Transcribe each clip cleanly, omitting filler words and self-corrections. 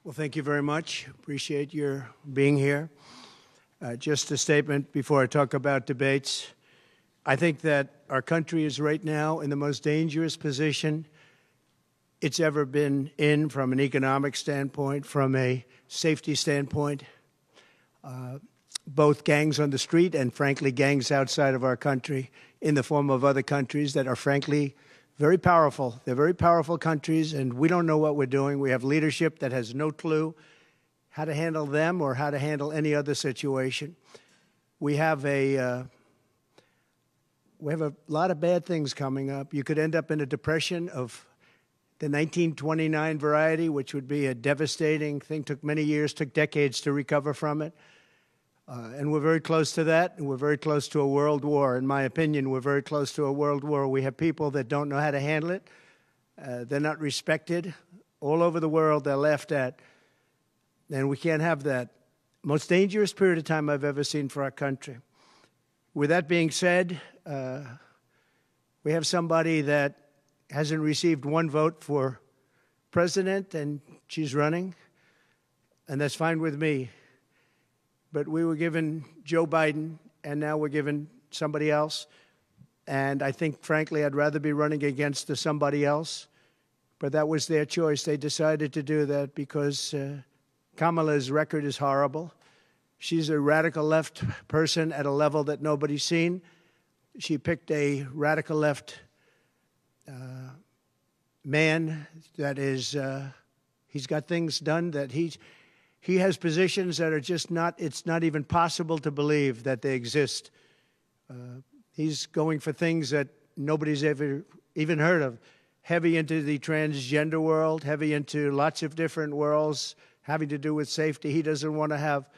Well, thank you very much. Appreciate your being here. Just a statement before I talk about debates. I think that our country is right now in the most dangerous position it's ever been in from an economic standpoint, from a safety standpoint. Both gangs on the street and, frankly, gangs outside of our country in the form of other countries that are, frankly, very powerful. They're very powerful countries, and we don't know what we're doing. We have leadership that has no clue how to handle them or how to handle any other situation. We have a lot of bad things coming up. You could end up in a depression of the 1929 variety, which would be a devastating thing. Took many years, took decades to recover from it. And we're very close to that, and we're very close to a world war. In my opinion, we're very close to a world war. We have people that don't know how to handle it. They're not respected. All over the world, they're laughed at. And we can't have that. Most dangerous period of time I've ever seen for our country. With that being said, we have somebody that hasn't received one vote for president, and she's running, and that's fine with me. But we were given Joe Biden, and now we're given somebody else. And I think, frankly, I'd rather be running against somebody else. But that was their choice. They decided to do that because Kamala's record is horrible. She's a radical left person at a level that nobody's seen. She picked a radical left man that is, he's got things done that he has positions that are just not, it's not even possible to believe that they exist. He's going for things that nobody's ever even heard of. Heavy into the transgender world, heavy into lots of different worlds having to do with safety. He doesn't want to have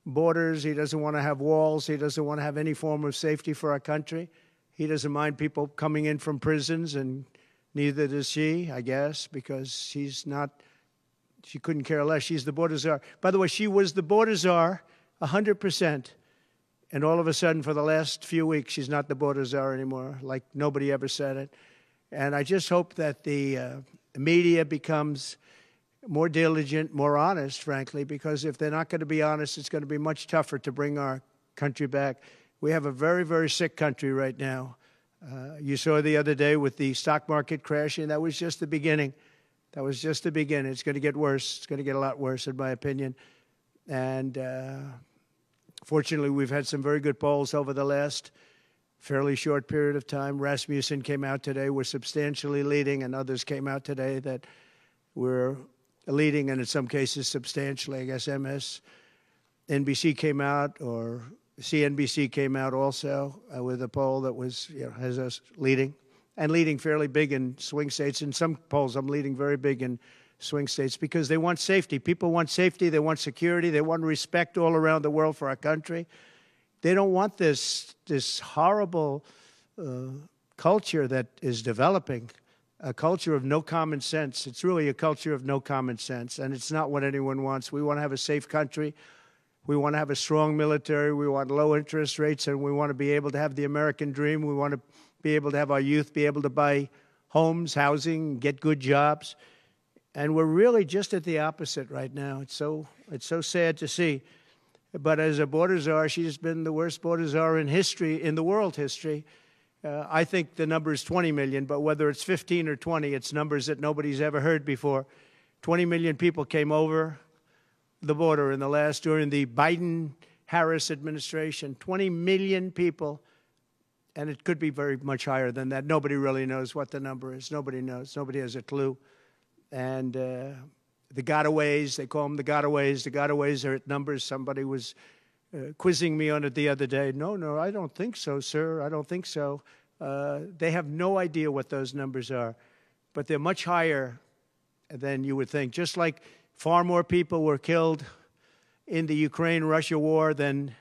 borders. He doesn't want to have walls. He doesn't want to have any form of safety for our country. He doesn't mind people coming in from prisons, and neither does she, I guess, because she's not, she couldn't care less. She's the border czar. By the way, she was the border czar 100%. And all of a sudden, for the last few weeks, she's not the border czar anymore, like nobody ever said it. And I just hope that the media becomes more diligent, more honest, frankly, because if they're not going to be honest, it's going to be much tougher to bring our country back. We have a very, very sick country right now. You saw the other day with the stock market crashing. That was just the beginning. That was just the beginning. It's going to get worse. It's going to get a lot worse, in my opinion. And fortunately, we've had some very good polls over the last fairly short period of time. Rasmussen came out today. We're substantially leading, and others came out today that we're leading, and in some cases substantially. I guess MSNBC came out, or CNBC came out also with a poll that was, has us leading, and leading fairly big in swing states. In some polls, I'm leading very big in swing states because they want safety. People want safety. They want security. They want respect all around the world for our country. They don't want this horrible culture that is developing, a culture of no common sense. It's really a culture of no common sense, and it's not what anyone wants. We want to have a safe country. We want to have a strong military. We want low interest rates, and we want to be able to have the American dream. We want to be able to have our youth be able to buy homes, housing, get good jobs. And we're really just at the opposite right now. It's so sad to see. But as a border czar, she's been the worst border czar in history, in the world history. I think the number is 20 million, but whether it's 15 or 20, it's numbers that nobody's ever heard before. 20 million people came over the border during the Biden-Harris administration. 20 million people, and it could be very much higher than that. Nobody really knows what the number is. Nobody knows. Nobody has a clue. And the gotaways, they call them the gotaways. The gotaways are at numbers. Somebody was quizzing me on it the other day. No, I don't think so, sir. I don't think so. They have no idea what those numbers are, but they're much higher than you would think. Just like far more people were killed in the Ukraine-Russia war than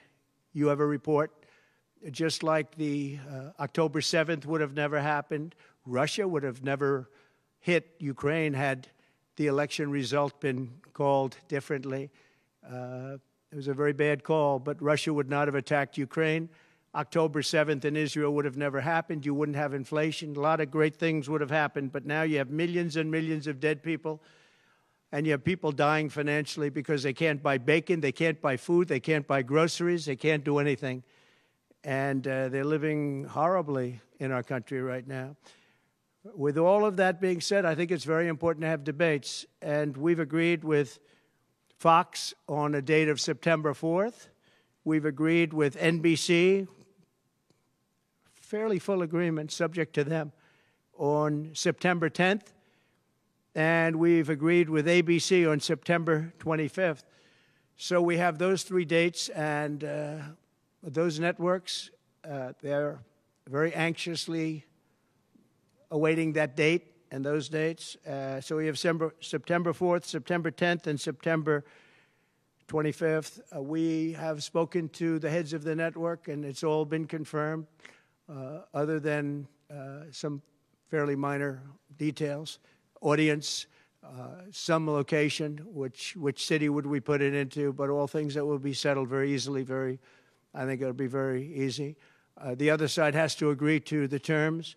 you ever report. Just like the October 7th would have never happened. Russia would have never hit Ukraine had the election result been called differently. It was a very bad call, but Russia would not have attacked Ukraine. October 7th in Israel would have never happened. You wouldn't have inflation. A lot of great things would have happened, but now you have millions and millions of dead people. and you have people dying financially because they can't buy bacon, they can't buy food, they can't buy groceries, they can't do anything. And they're living horribly in our country right now. With all of that being said, I think it's very important to have debates. And we've agreed with Fox on a date of September 4th. We've agreed with NBC, fairly full agreement, subject to them, on September 10th. And we've agreed with ABC on September 25th. So we have those 3 dates, and those networks, they're very anxiously awaiting that date and those dates. So we have September 4th, September 10th, and September 25th. We have spoken to the heads of the network, and it's all been confirmed, other than some fairly minor details. Audience, some location, which city would we put it into, but all things that will be settled very easily, I think it'll be very easy. The other side has to agree to the terms.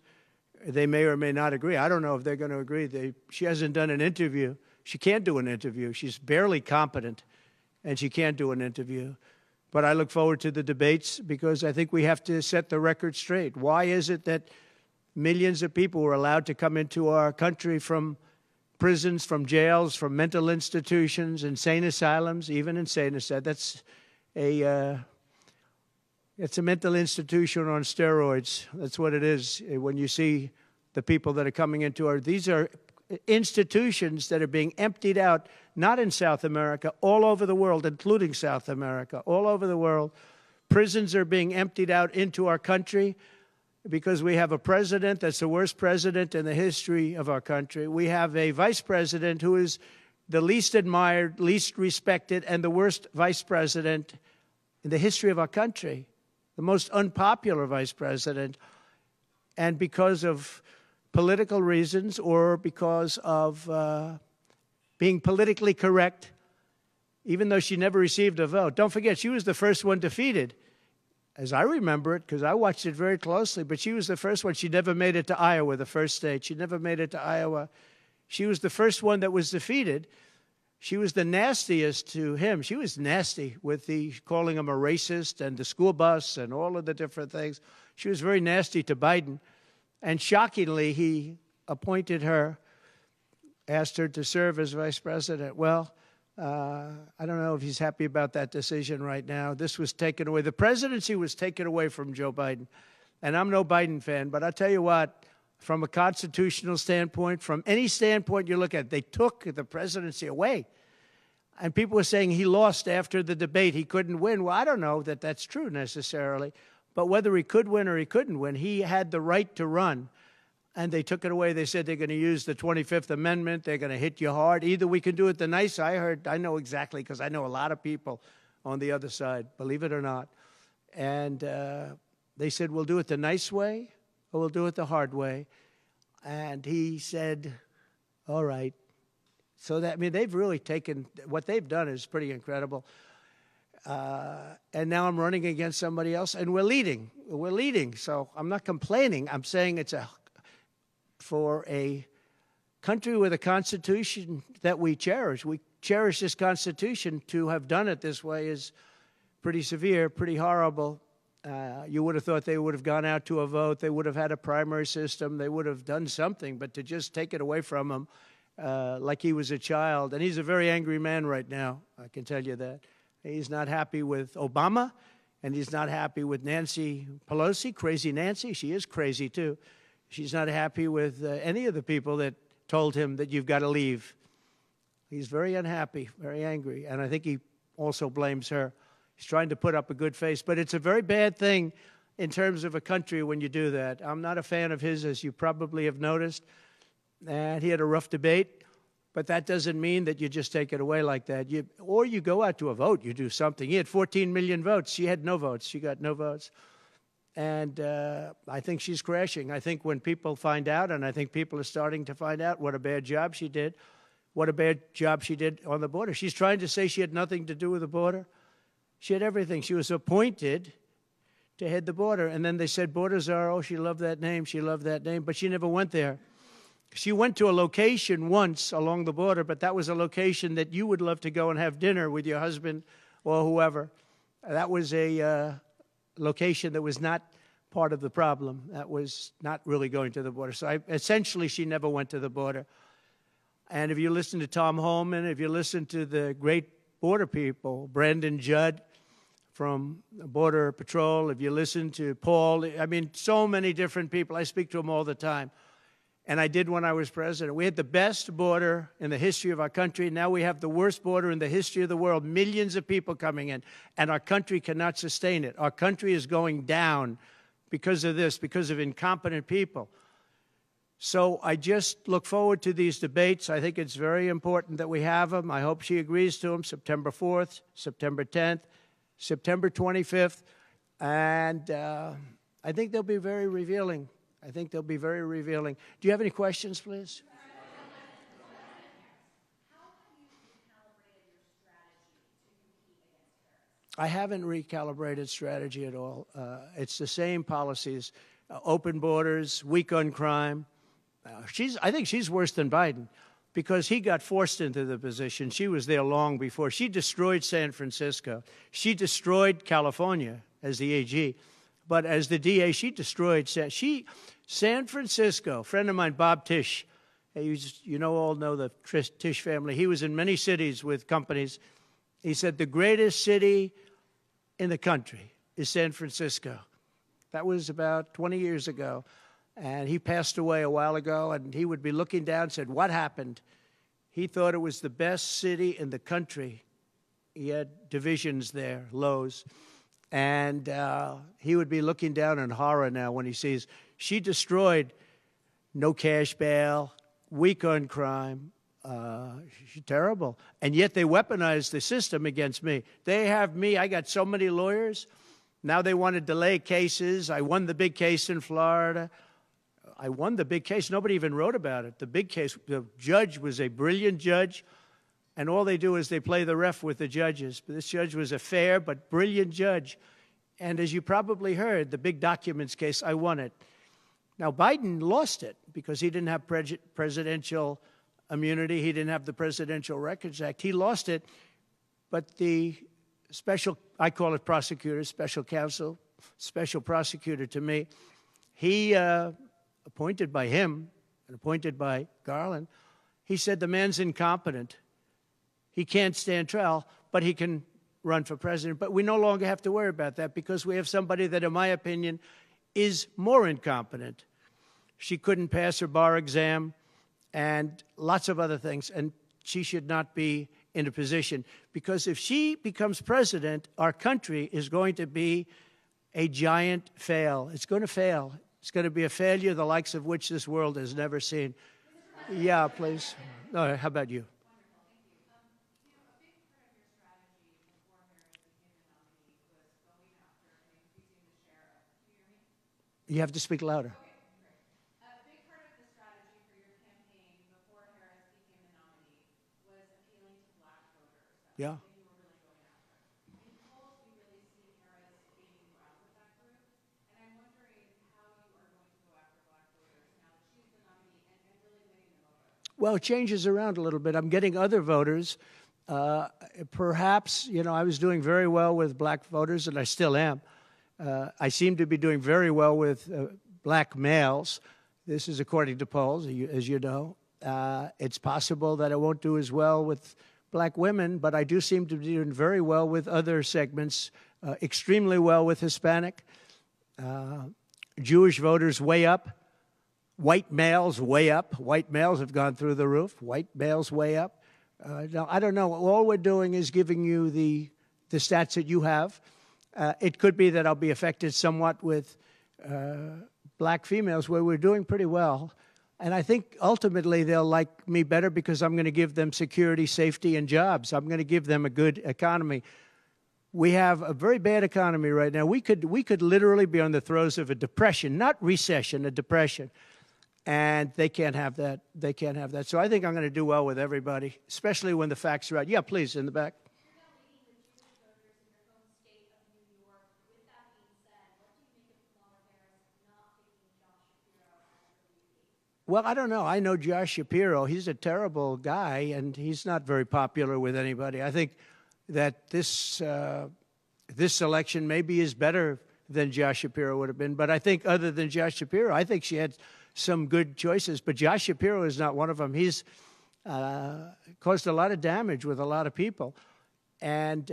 They may or may not agree. I don't know if they're going to agree. She hasn't done an interview. She can't do an interview. She's barely competent, and she can't do an interview. But I look forward to the debates because I think we have to set the record straight. Why is it that millions of people were allowed to come into our country from prisons, from jails, from mental institutions, insane asylums, even insane asylums? That's it's a mental institution on steroids. That's what it is. When you see the people that are coming into these are institutions that are being emptied out, not in South America, all over the world, including South America, all over the world. Prisons are being emptied out into our country because we have a president that's the worst president in the history of our country. We have a vice president who is the least admired, least respected, and the worst vice president in the history of our country, the most unpopular vice president. And because of political reasons or because of being politically correct, even though she never received a vote. Don't forget, she was the first one defeated, as I remember it, because I watched it very closely, but she was the first one. She never made it to Iowa, the first state. She never made it to Iowa. She was the first one that was defeated. She was the nastiest to him. She was nasty with calling him a racist and the school bus and all of the different things. She was very nasty to Biden. And shockingly, he appointed her, asked her to serve as vice president. Well, I don't know if he's happy about that decision right now. This was taken away. The presidency was taken away from Joe Biden. And I'm no Biden fan, but I'll tell you what, from a constitutional standpoint, from any standpoint you look at, they took the presidency away. And people were saying he lost after the debate. He couldn't win. Well, I don't know that that's true necessarily. But whether he could win or he couldn't win, he had the right to run. And they took it away. They said they're going to use the 25th Amendment. They're going to hit you hard. Either we can do it the nice. I know exactly, because I know a lot of people on the other side, believe it or not. And they said, we'll do it the nice way or we'll do it the hard way. And he said, all right. So that, I mean, they've really taken, what they've done is pretty incredible. And now I'm running against somebody else, and we're leading. We're leading. So I'm not complaining. I'm saying it's for a country with a constitution that we cherish. We cherish this constitution. To have done it this way is pretty severe, pretty horrible. You would have thought they would have gone out to a vote. They would have had a primary system. They would have done something. But to just take it away from him like he was a child. And he's a very angry man right now, I can tell you that. He's not happy with Obama, and he's not happy with Nancy Pelosi, crazy Nancy. She is crazy, too. She's not happy with any of the people that told him that you've got to leave. He's very unhappy, very angry, and I think he also blames her. He's trying to put up a good face, but it's a very bad thing in terms of a country when you do that. I'm not a fan of his, as you probably have noticed, and he had a rough debate, but that doesn't mean that you just take it away like that. Or you go out to a vote, you do something. He had 14 million votes. She had no votes. She got no votes. And I think she's crashing. I think when people find out, and I think people are starting to find out what a bad job she did, what a bad job she did on the border. She's trying to say she had nothing to do with the border. She had everything. She was appointed to head the border. And then they said, Border Czar, oh, she loved that name. She loved that name. But she never went there. She went to a location once along the border, but that was a location that you would love to go and have dinner with your husband or whoever. That was a location that was not part of the problem. That was not really going to the border. So essentially, she never went to the border. And if you listen to Tom Holman, if you listen to the great border people, Brandon Judd from Border Patrol, if you listen to Paul, I mean, so many different people. I speak to them all the time. And I did when I was president. We had the best border in the history of our country. Now we have the worst border in the history of the world. Millions of people coming in, and our country cannot sustain it. Our country is going down because of this, because of incompetent people. So I just look forward to these debates. I think it's very important that we have them. I hope she agrees to them, September 4th, September 10th, September 25th. And I think they'll be very revealing. I think they'll be very revealing. Do you have any questions, please? I haven't recalibrated strategy at all. It's the same policies, open borders, weak on crime. I think she's worse than Biden because he got forced into the position. She was there long before. She destroyed San Francisco. She destroyed California as the AG. But as the DA, she destroyed San Francisco. A friend of mine, Bob Tisch, all know the Tisch family. He was in many cities with companies. He said the greatest city in the country is San Francisco. That was about 20 years ago. And he passed away a while ago, and he would be looking down and said, what happened? He thought it was the best city in the country. He had divisions there, lows. And he would be looking down in horror now when he sees she destroyed no cash bail, weak on crime. She's terrible. And yet they weaponized the system against me. They have me. I got so many lawyers. Now they want to delay cases. I won the big case in Florida. I won the big case. Nobody even wrote about it. The big case, the judge was a brilliant judge. And all they do is they play the ref with the judges. But this judge was a fair but brilliant judge. And as you probably heard, the big documents case, I won it. Now, Biden lost it because he didn't have presidential immunity. He didn't have the Presidential Records Act. He lost it. But the special, I call it prosecutor, special counsel, special prosecutor to me, he, appointed by him and appointed by Garland, he said the man's incompetent. He can't stand trial, but he can run for president. But we no longer have to worry about that because we have somebody that, in my opinion, is more incompetent. She couldn't pass her bar exam and lots of other things, and she should not be in a position. Because if she becomes president, our country is going to be a giant fail. It's going to fail. It's going to be a failure the likes of which this world has never seen. Yeah, please. No, how about you? You have to speak louder. Okay, great. A big part of the strategy for your campaign before Harris became the nominee was appealing to black voters. That's Yeah. something you were really going after. In polls, we really see Harris gaining ground with that group. And I'm wondering how you are going to go after black voters now that she's the nominee and really winning them over. Well, it changes around a little bit. I'm getting other voters. Perhaps, I was doing very well with black voters, and I still am. I seem to be doing very well with black males. This is according to polls, as you know. It's possible that I won't do as well with black women, but I do seem to be doing very well with other segments, extremely well with Hispanic. Jewish voters way up. White males way up. White males have gone through the roof. White males way up. Now, I don't know. All we're doing is giving you the stats that you have. It could be that I'll be affected somewhat with black females where we're doing pretty well. And I think ultimately they'll like me better because I'm going to give them security, safety, and jobs. I'm going to give them a good economy. We have a very bad economy right now. We could literally be on the throes of a depression, not recession, a depression. And they can't have that. They can't have that. So I think I'm going to do well with everybody, especially when the facts are right. Yeah, please, in the back. Well, I don't know. I know Josh Shapiro. He's a terrible guy, and he's not very popular with anybody. I think that this election maybe is better than Josh Shapiro would have been. But I think other than Josh Shapiro, I think she had some good choices. But Josh Shapiro is not one of them. He's caused a lot of damage with a lot of people. And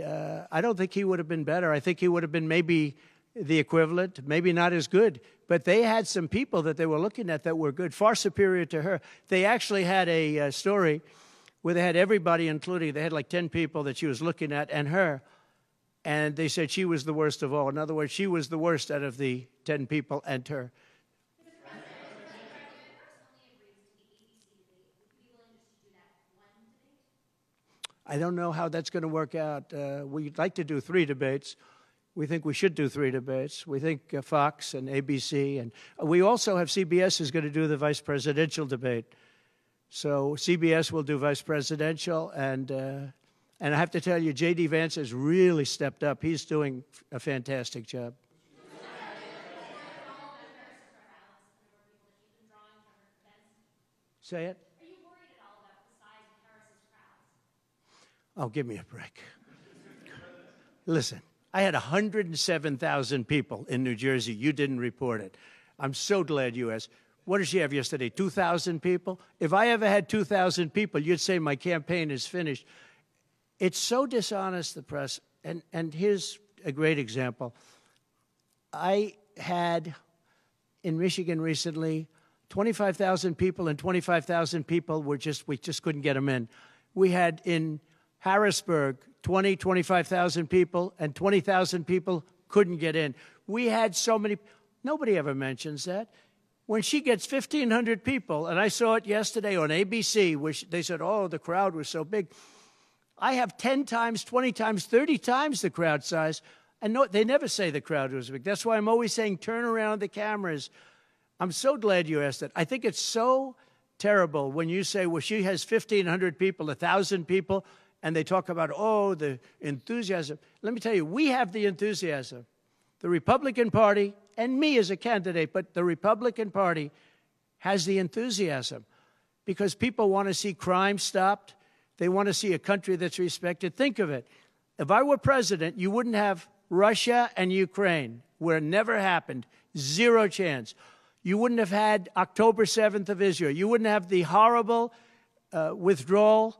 I don't think he would have been better. I think he would have been maybe the equivalent, maybe not as good. But they had some people that they were looking at that were good, far superior to her. They actually had a story where they had everybody, including, they had like 10 people that she was looking at and her. And they said she was the worst of all. In other words, she was the worst out of the 10 people and her. I don't know how that's going to work out. We'd like to do 3 debates. We think we should do 3 debates. We think Fox and ABC. And we also have CBS is going to do the vice presidential debate. So CBS will do vice presidential. And I have to tell you, J.D. Vance has really stepped up. He's doing a fantastic job. Say it. Are you worried at all about the size of Harris's crowds? Oh, give me a break. Listen, I had 107,000 people in New Jersey. You didn't report it. I'm so glad you asked. What did she have yesterday, 2,000 people? If I ever had 2,000 people, you'd say my campaign is finished. It's so dishonest, the press. And here's a great example. I had in Michigan recently 25,000 people, and 25,000 people we just couldn't get them in. We had in Harrisburg 25,000 people, and 20,000 people couldn't get in. We had so many. Nobody ever mentions that. When she gets 1,500 people, and I saw it yesterday on ABC, which they said, oh, the crowd was so big. I have 10 times, 20 times, 30 times the crowd size, and no, they never say the crowd was big. That's why I'm always saying turn around the cameras. I'm so glad you asked that. I think it's so terrible when you say, well, she has 1,500 people, 1,000 people, and they talk about, oh, the enthusiasm. Let me tell you, we have the enthusiasm. The Republican Party, and me as a candidate, but the Republican Party has the enthusiasm because people want to see crime stopped. They want to see a country that's respected. Think of it. If I were president, you wouldn't have Russia and Ukraine, where it never happened, 0 chance. You wouldn't have had October 7th of Israel. You wouldn't have the horrible withdrawal.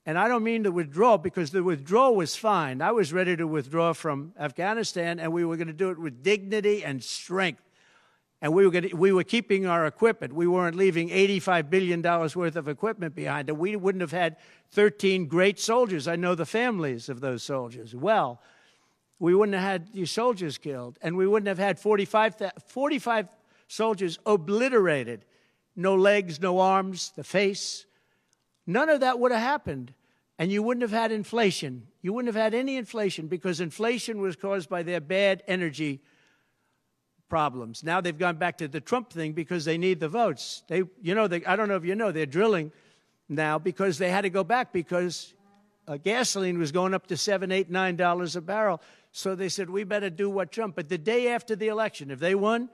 And I don't mean the withdrawal because the withdrawal was fine. I was ready to withdraw from Afghanistan, and we were going to do it with dignity and strength. And we were keeping our equipment. We weren't leaving $85 billion worth of equipment behind. And we wouldn't have had 13 great soldiers. I know the families of those soldiers well. We wouldn't have had these soldiers killed. And we wouldn't have had 45 soldiers obliterated. No legs, no arms, the face. None of that would have happened. And you wouldn't have had inflation. You wouldn't have had any inflation because inflation was caused by their bad energy problems. Now they've gone back to the Trump thing because they need the votes. I don't know if you know, they're drilling now because they had to go back because gasoline was going up to $7, $8, $9 a barrel. So they said, we better do what Trump. But the day after the election, if they won,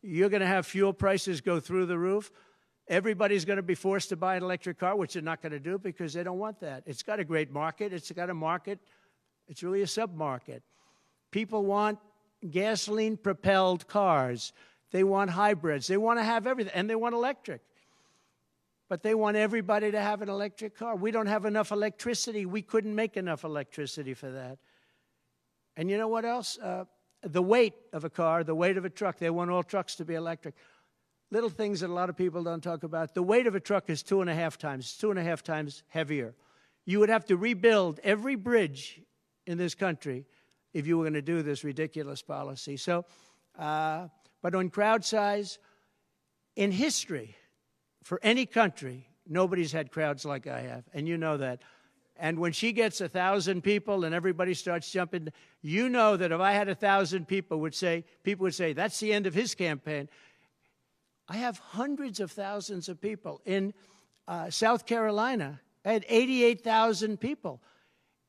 you're going to have fuel prices go through the roof. Everybody's going to be forced to buy an electric car, which they're not going to do because they don't want that. It's got a great market. It's got a market. It's really a sub-market. People want gasoline-propelled cars. They want hybrids. They want to have everything, and they want electric. But they want everybody to have an electric car. We don't have enough electricity. We couldn't make enough electricity for that. And you know what else? The weight of a car, the weight of a truck. They want all trucks to be electric. Little things that a lot of people don't talk about. The weight of a truck is 2.5 times heavier. You would have to rebuild every bridge in this country if you were going to do this ridiculous policy. So, but on crowd size, in history, for any country, nobody's had crowds like I have, and you know that. And when she gets 1,000 people and everybody starts jumping, you know that if I had 1,000 people would say, that's the end of his campaign. I have hundreds of thousands of people. In South Carolina, I had 88,000 people.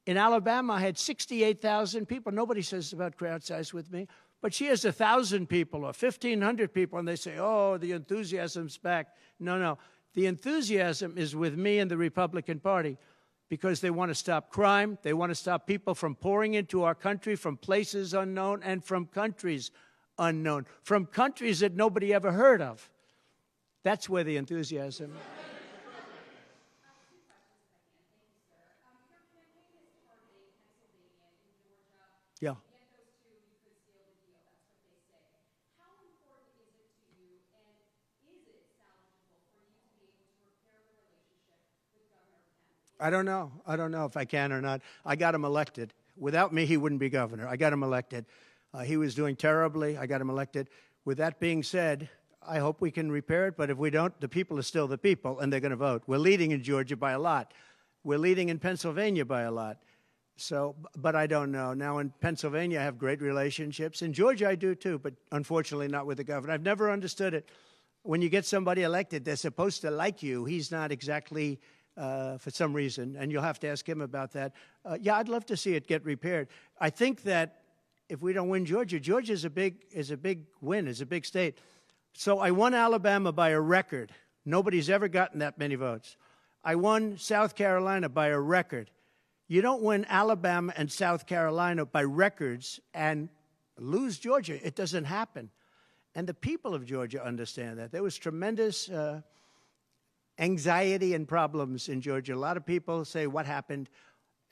In Alabama, I had 68,000 people. Nobody says about crowd size with me. But she has 1,000 people or 1,500 people, and they say, oh, the enthusiasm's back. No, no. The enthusiasm is with me and the Republican Party because they want to stop crime. They want to stop people from pouring into our country from places unknown and from countries unknown, from countries that nobody ever heard of. That's where the enthusiasm is. Yeah. I don't know. I don't know if I can or not. I got him elected. Without me, he wouldn't be governor. I got him elected. He was doing terribly. I got him elected. With that being said, I hope we can repair it, but if we don't, the people are still the people, and they're going to vote. We're leading in Georgia by a lot. We're leading in Pennsylvania by a lot. So, but I don't know. Now, in Pennsylvania, I have great relationships. In Georgia, I do too, but unfortunately not with the governor. I've never understood it. When you get somebody elected, they're supposed to like you. He's not exactly... for some reason, and you'll have to ask him about that. Yeah, I'd love to see it get repaired. I think that if we don't win Georgia, Georgia is a big win, is a big state. So I won Alabama by a record. Nobody's ever gotten that many votes. I won South Carolina by a record. You don't win Alabama and South Carolina by records and lose Georgia. It doesn't happen. And the people of Georgia understand that. There was tremendous anxiety and problems in Georgia. A lot of people say, what happened?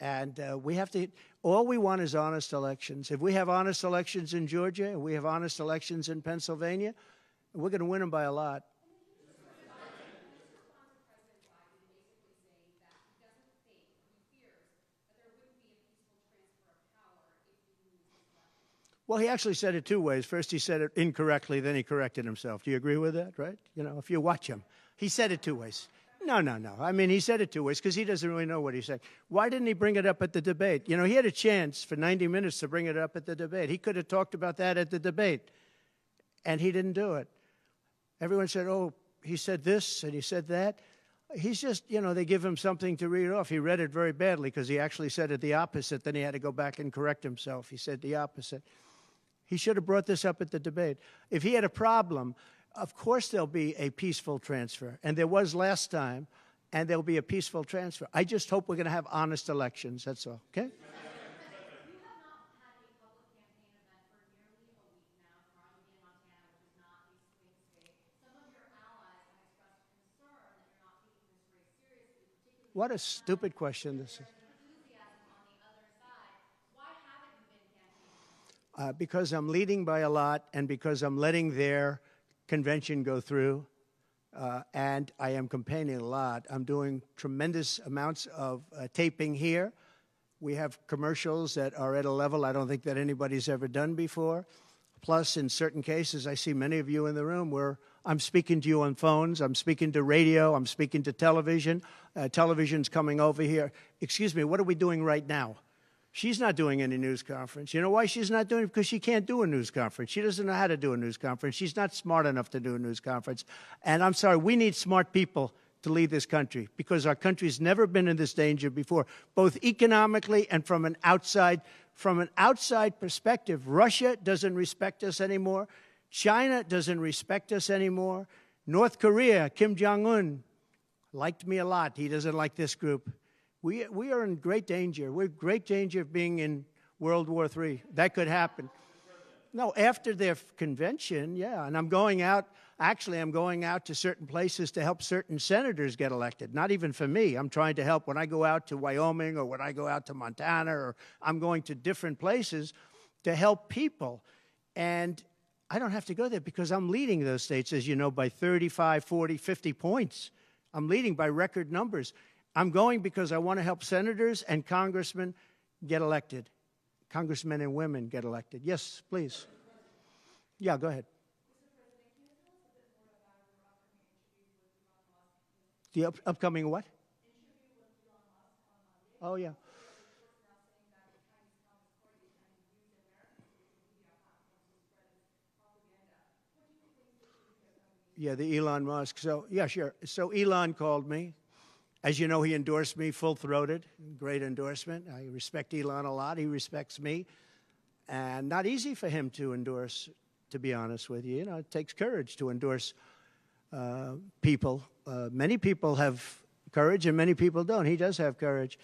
And we have to, all we want is honest elections. If we have honest elections in Georgia, and we have honest elections in Pennsylvania, we're going to win them by a lot. Well, he actually said it two ways. First, he said it incorrectly, then he corrected himself. Do you agree with that, right? You know, if you watch him. He said it two ways. No. I mean, he said it two ways because he doesn't really know what he's saying. Why didn't he bring it up at the debate? You know, he had a chance for 90 minutes to bring it up at the debate. He could have talked about that at the debate, and he didn't do it. Everyone said, oh, he said this and he said that. He's just, you know, they give him something to read off. He read it very badly because he actually said it the opposite. Then he had to go back and correct himself. He said the opposite. He should have brought this up at the debate. If he had a problem, of course there'll be a peaceful transfer. And there was last time, and there'll be a peaceful transfer. I just hope we're going to have honest elections. That's all, okay? What a stupid question this is. Because I'm leading by a lot and because I'm letting their convention go through, and I am campaigning a lot. I'm doing tremendous amounts of taping here. We have commercials that are at a level I don't think that anybody's ever done before. Plus, in certain cases, I see many of you in the room where I'm speaking to you on phones, I'm speaking to radio, I'm speaking to television. Television's coming over here. Excuse me, what are we doing right now? She's not doing any news conference. You know why she's not doing it? Because she can't do a news conference. She doesn't know how to do a news conference. She's not smart enough to do a news conference. And I'm sorry, we need smart people to lead this country because our country's never been in this danger before, both economically and from an outside perspective. Russia doesn't respect us anymore. China doesn't respect us anymore. North Korea, Kim Jong-un, liked me a lot. He doesn't like this group. We are in great danger. We're in great danger of being in World War III. That could happen. No, after their convention, yeah. And I'm going out, actually, I'm going out to certain places to help certain senators get elected. Not even for me. I'm trying to help when I go out to Wyoming or when I go out to Montana, or I'm going to different places to help people. And I don't have to go there because I'm leading those states, as you know, by 35, 40, 50 points. I'm leading by record numbers. I'm going because I want to help senators and congressmen get elected. Congressmen and women get elected. Yes, please. Yeah, go ahead. The upcoming what? Oh, yeah. Yeah, the Elon Musk. So, yeah, sure. So Elon called me. As you know, he endorsed me full-throated. Great endorsement. I respect Elon a lot. He respects me. and not easy for him to endorse, to be honest with you. You know, it takes courage to endorse people. Many people have courage and many people don't. He does have courage.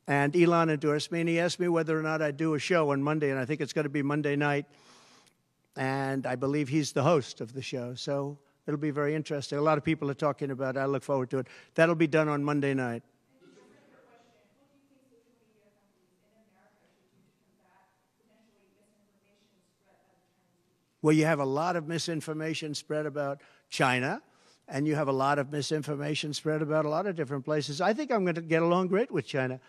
And Elon endorsed me, and he asked me whether or not I'd do a show on Monday, and I think it's going to be Monday night. And I believe he's the host of the show, so it'll be very interesting. A lot of people are talking about it. I look forward to it. That'll be done on Monday night. And just a quick question, what do you think social media companies in America should do to combat potentially misinformation spread by the Chinese people? Well, you have a lot of misinformation spread about China, and you have a lot of misinformation spread about a lot of different places. I think I'm going to get along great with China.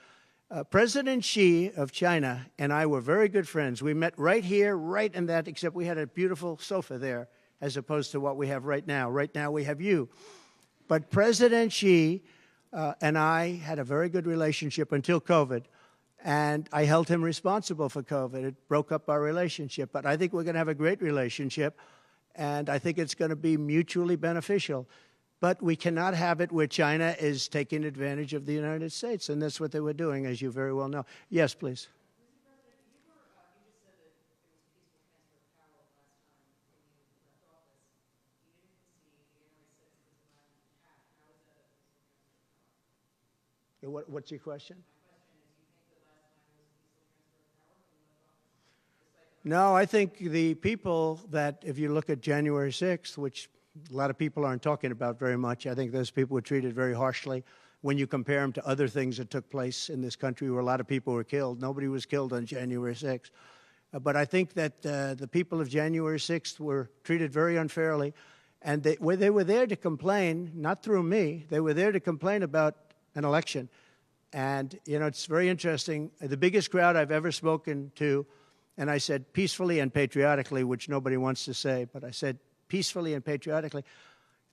President Xi of China and I were very good friends. We met right here, right in that, except we had a beautiful sofa there as opposed to what we have right now. Right now we have you. But President Xi and I had a very good relationship until COVID, and I held him responsible for COVID. It broke up our relationship, but I think we're going to have a great relationship, and I think it's going to be mutually beneficial. But we cannot have it where China is taking advantage of the United States, and that's what they were doing, as you very well know. Yes, please. Mr. President, you just said that there was a peaceful transfer of power last time when you left office. You didn't see January 6th as a violent attack. How is that a peaceful transfer of power? What's your question? My question is, you think that last time there was a peaceful transfer of power when you left office? No, I think the people that, if you look at January 6th, which a lot of people aren't talking about very much, I think those people were treated very harshly. When you compare them to other things that took place in this country where a lot of people were killed, nobody was killed on January 6th. But I think that the people of January 6th were treated very unfairly. And they were there to complain, not through me, they were there to complain about an election. And, you know, it's very interesting. The biggest crowd I've ever spoken to, and I said peacefully and patriotically, which nobody wants to say, but I said peacefully and patriotically.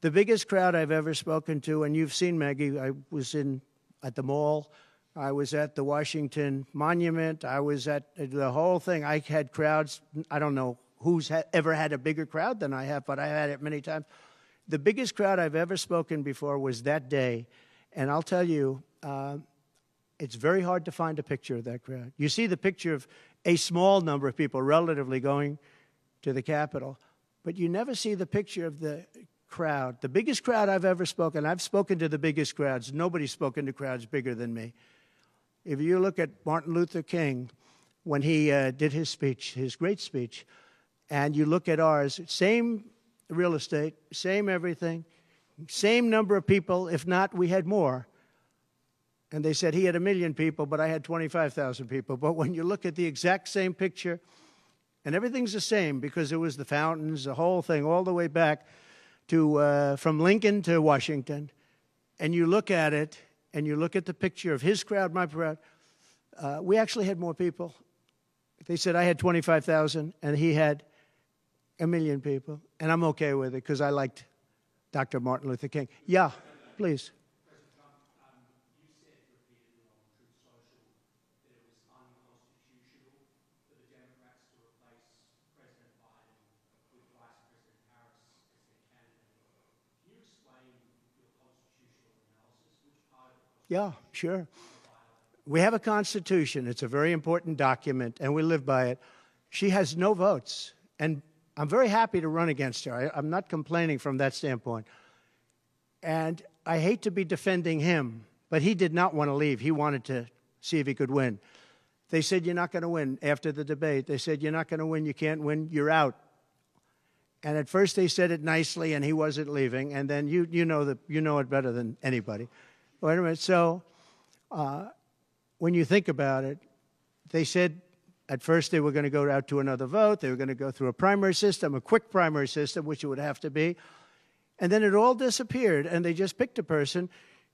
The biggest crowd I've ever spoken to, and you've seen, Maggie, I was at the mall, I was at the Washington Monument, I was at the whole thing. I had crowds, I don't know who's ever had a bigger crowd than I have, but I had it many times. The biggest crowd I've ever spoken before was that day, and I'll tell you, it's very hard to find a picture of that crowd. You see the picture of a small number of people relatively going to the Capitol, but you never see the picture of the crowd. The biggest crowd I've ever spoken, I've spoken to the biggest crowds. Nobody's spoken to crowds bigger than me. If you look at Martin Luther King, when he did his speech, his great speech, and you look at ours, same real estate, same everything, same number of people, if not, we had more. And they said he had 1 million people, but I had 25,000 people. But when you look at the exact same picture, and everything's the same because it was the fountains, the whole thing, all the way back to from Lincoln to Washington. And you look at it, and you look at the picture of his crowd, my crowd. We actually had more people. They said I had 25,000, and he had 1 million people. And I'm okay with it because I liked Dr. Martin Luther King. Yeah, please. Yeah, sure. We have a Constitution. It's a very important document, and we live by it. She has no votes, and I'm very happy to run against her. I'm not complaining from that standpoint. And I hate to be defending him, but he did not want to leave. He wanted to see if he could win. They said, you're not going to win after the debate. They said, you're not going to win, you can't win, you're out. And at first they said it nicely, and he wasn't leaving, and then you know it better than anybody. Wait a minute. So when you think about it, they said at first they were going to go out to another vote. They were going to go through a primary system, a quick primary system, which it would have to be. And then it all disappeared, and they just picked a person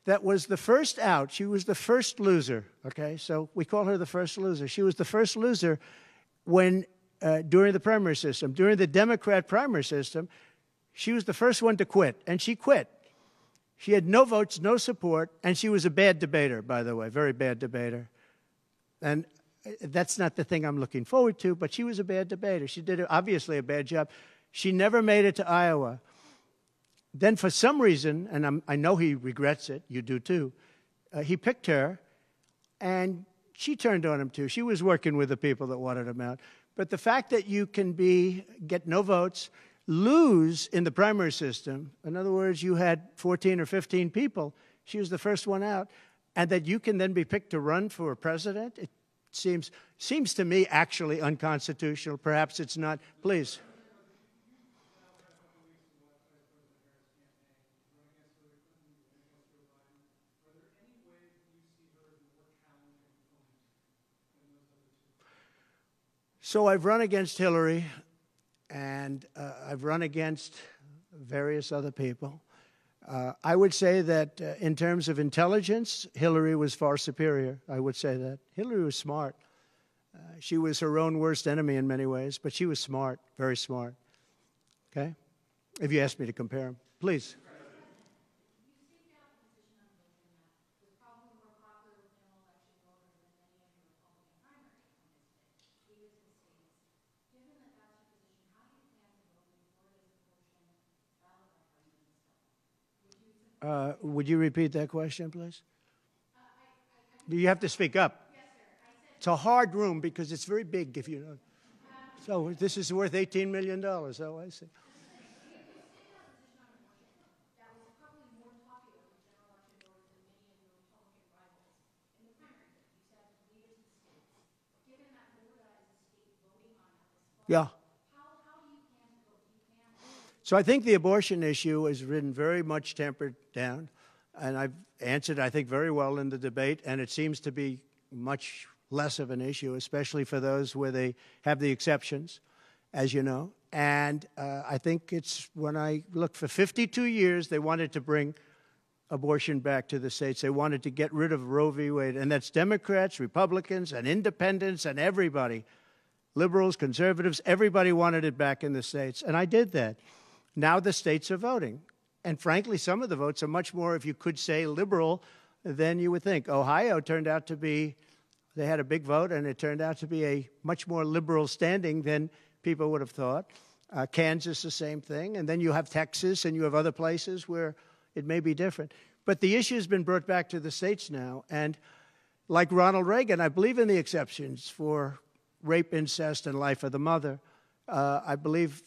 that was the first out. She was the first loser, okay? So we call her the first loser. She was the first loser when during the primary system. During the Democrat primary system, she was the first one to quit, and she quit. She had no votes, no support, and she was a bad debater, by the way, very bad debater. And that's not the thing I'm looking forward to, but she was a bad debater. She did obviously a bad job. She never made it to Iowa. Then for some reason, and I know he regrets it, you do too, he picked her, and she turned on him too. She was working with the people that wanted him out. But the fact that you can get no votes, lose in the primary system, in other words, you had 14 or 15 people, she was the first one out, and that you can then be picked to run for president, it seems to me actually unconstitutional. Perhaps it's not. Please. So I've run against Hillary, and I've run against various other people. I would say that in terms of intelligence, Hillary was far superior. I would say that. Hillary was smart. She was her own worst enemy in many ways, but she was smart, very smart. Okay? If you ask me to compare them. Please. Would you repeat that question, please? You have to speak up. Yes, sir. It's a hard room because it's very big, if you know. So this is worth $18 million. Oh, I see. Yeah. So I think the abortion issue has been very much tempered down, and I've answered, I think, very well in the debate, and it seems to be much less of an issue, especially for those where they have the exceptions, as you know. And I think it's, when I look, for 52 years, they wanted to bring abortion back to the states. They wanted to get rid of Roe v. Wade, and that's Democrats, Republicans, and independents, and everybody, liberals, conservatives, everybody wanted it back in the states, and I did that. Now the states are voting. And frankly, some of the votes are much more, if you could say, liberal than you would think. Ohio turned out to be, they had a big vote, and it turned out to be a much more liberal standing than people would have thought. Kansas, the same thing. And then you have Texas, and you have other places where it may be different. But the issue has been brought back to the states now. And like Ronald Reagan, I believe in the exceptions for rape, incest, and life of the mother. I believe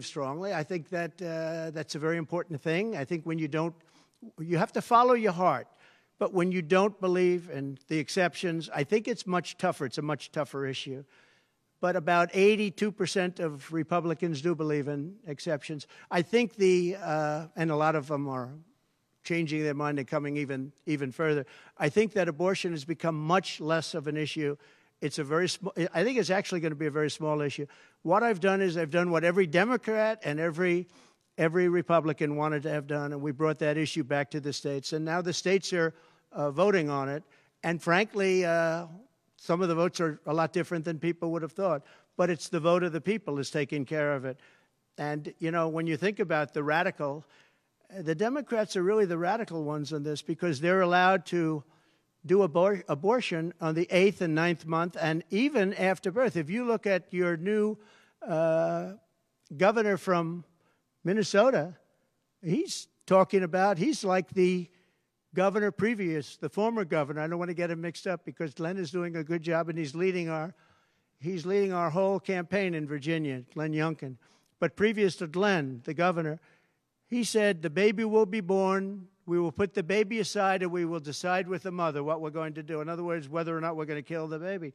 strongly. I think that that's a very important thing. I think when you have to follow your heart. But when you don't believe in the exceptions, I think it's much tougher. It's a much tougher issue. But about 82% of Republicans do believe in exceptions. I think and a lot of them are changing their mind and coming even further. I think that abortion has become much less of an issue. It's a very small, I think it's actually going to be a very small issue. What I've done is I've done what every Democrat and every Republican wanted to have done, and we brought that issue back to the states. And now the states are voting on it. And frankly, some of the votes are a lot different than people would have thought. But it's the vote of the people is taking care of it. And, you know, when you think about the Democrats are really the radical ones on this, because they're allowed to do abortion on the 8th and 9th month, and even after birth. If you look at your new governor from Minnesota, he's like the governor previous, the former governor. I don't want to get him mixed up because Glenn is doing a good job, and he's leading our whole campaign in Virginia, Glenn Youngkin. But previous to Glenn, the governor, he said the baby will be born. We will put the baby aside, and we will decide with the mother what we're going to do. In other words, whether or not we're going to kill the baby.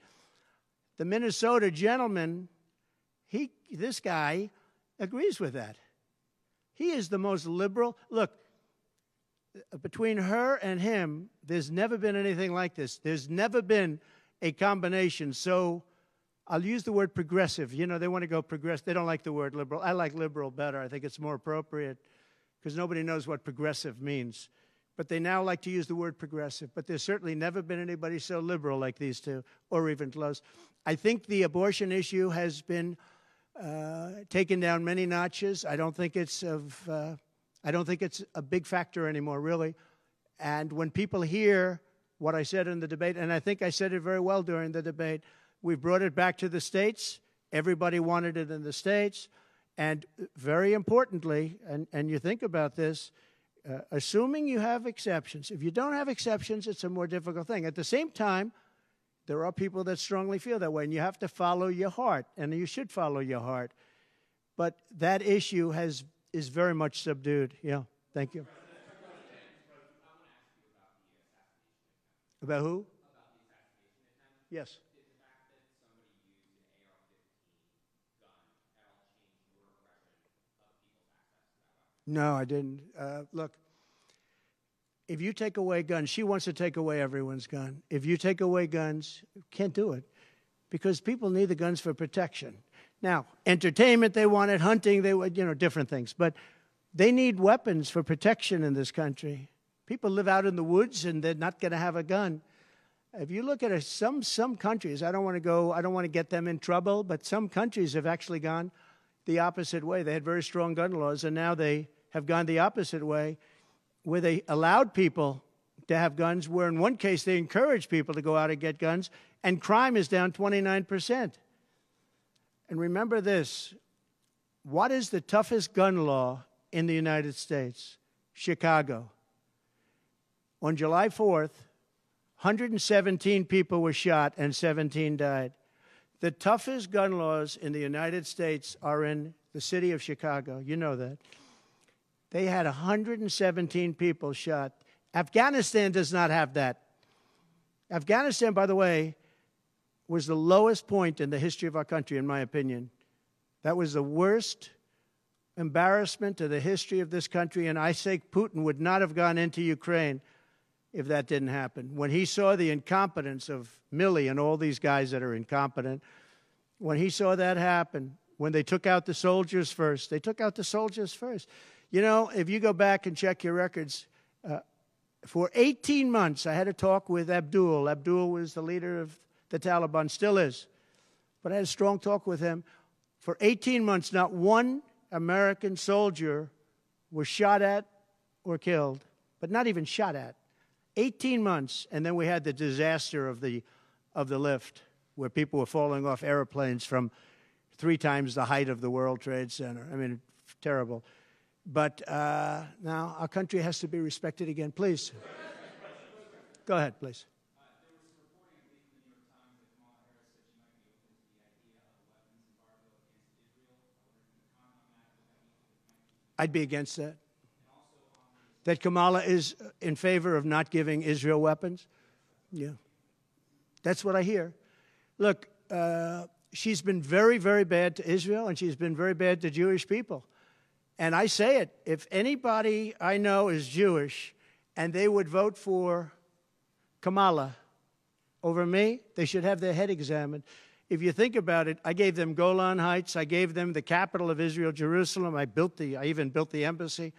The Minnesota gentleman, this guy agrees with that. He is the most liberal. Look, between her and him, there's never been anything like this. There's never been a combination. So I'll use the word progressive. You know, they want to go progressive. They don't like the word liberal. I like liberal better. I think it's more appropriate, because nobody knows what progressive means. But they now like to use the word progressive. But there's certainly never been anybody so liberal like these two, or even close. I think the abortion issue has been taken down many notches. I don't think it's a big factor anymore, really. And when people hear what I said in the debate, and I think I said it very well during the debate, we brought it back to the states. Everybody wanted it in the states. And very importantly, and you think about this, assuming you have exceptions. If you don't have exceptions, it's a more difficult thing. At the same time, There are people that strongly feel that way, and you have to follow your heart, and you should follow your heart. But that issue is very much subdued. Yeah, thank you. About who? Yes. Did the fact that somebody used an AR-15 gun at all change your impression of people's access to that weapon? No, I didn't. Look, if you take away guns, she wants to take away everyone's gun. If you take away guns, you can't do it because people need the guns for protection. Now, entertainment, they want it, hunting, they want, different things. But they need weapons for protection in this country. People live out in the woods and they're not going to have a gun. If you look at some countries, I don't want to get them in trouble, but some countries have actually gone the opposite way. They had very strong gun laws, and now they have gone the opposite way, where they allowed people to have guns, where in one case they encouraged people to go out and get guns, and crime is down 29%. And remember this, what is the toughest gun law in the United States? Chicago. On July 4th, 117 people were shot and 17 died. The toughest gun laws in the United States are in the city of Chicago. You know that. They had 117 people shot. Afghanistan does not have that. Afghanistan, by the way, was the lowest point in the history of our country, in my opinion. That was the worst embarrassment to the history of this country, and I say Putin would not have gone into Ukraine if that didn't happen. When he saw the incompetence of Milley and all these guys that are incompetent, when he saw that happen, when they took out the soldiers first, they took out the soldiers first. If you go back and check your records, for 18 months, I had a talk with Abdul. Abdul was the leader of the Taliban, still is. But I had a strong talk with him. For 18 months, not one American soldier was shot at or killed, but not even shot at. 18 months, and then we had the disaster of the lift, where people were falling off airplanes from 3 times the height of the World Trade Center. I mean, terrible. But now our country has to be respected again. Please. Go ahead, please. There was some reporting, I believe, in the New York Times that Kamala Harris said she might be open to the idea of a weapons embargo against Israel. I wonder if you could comment on that. What that means. I'd be against that. That Kamala is in favor of not giving Israel weapons? Yeah. That's what I hear. Look, she's been very, very bad to Israel, and she's been very bad to Jewish people. And I say it, if anybody I know is Jewish and they would vote for Kamala over me, they should have their head examined. If you think about it, I gave them Golan Heights. I gave them the capital of Israel, Jerusalem. I even built the embassy.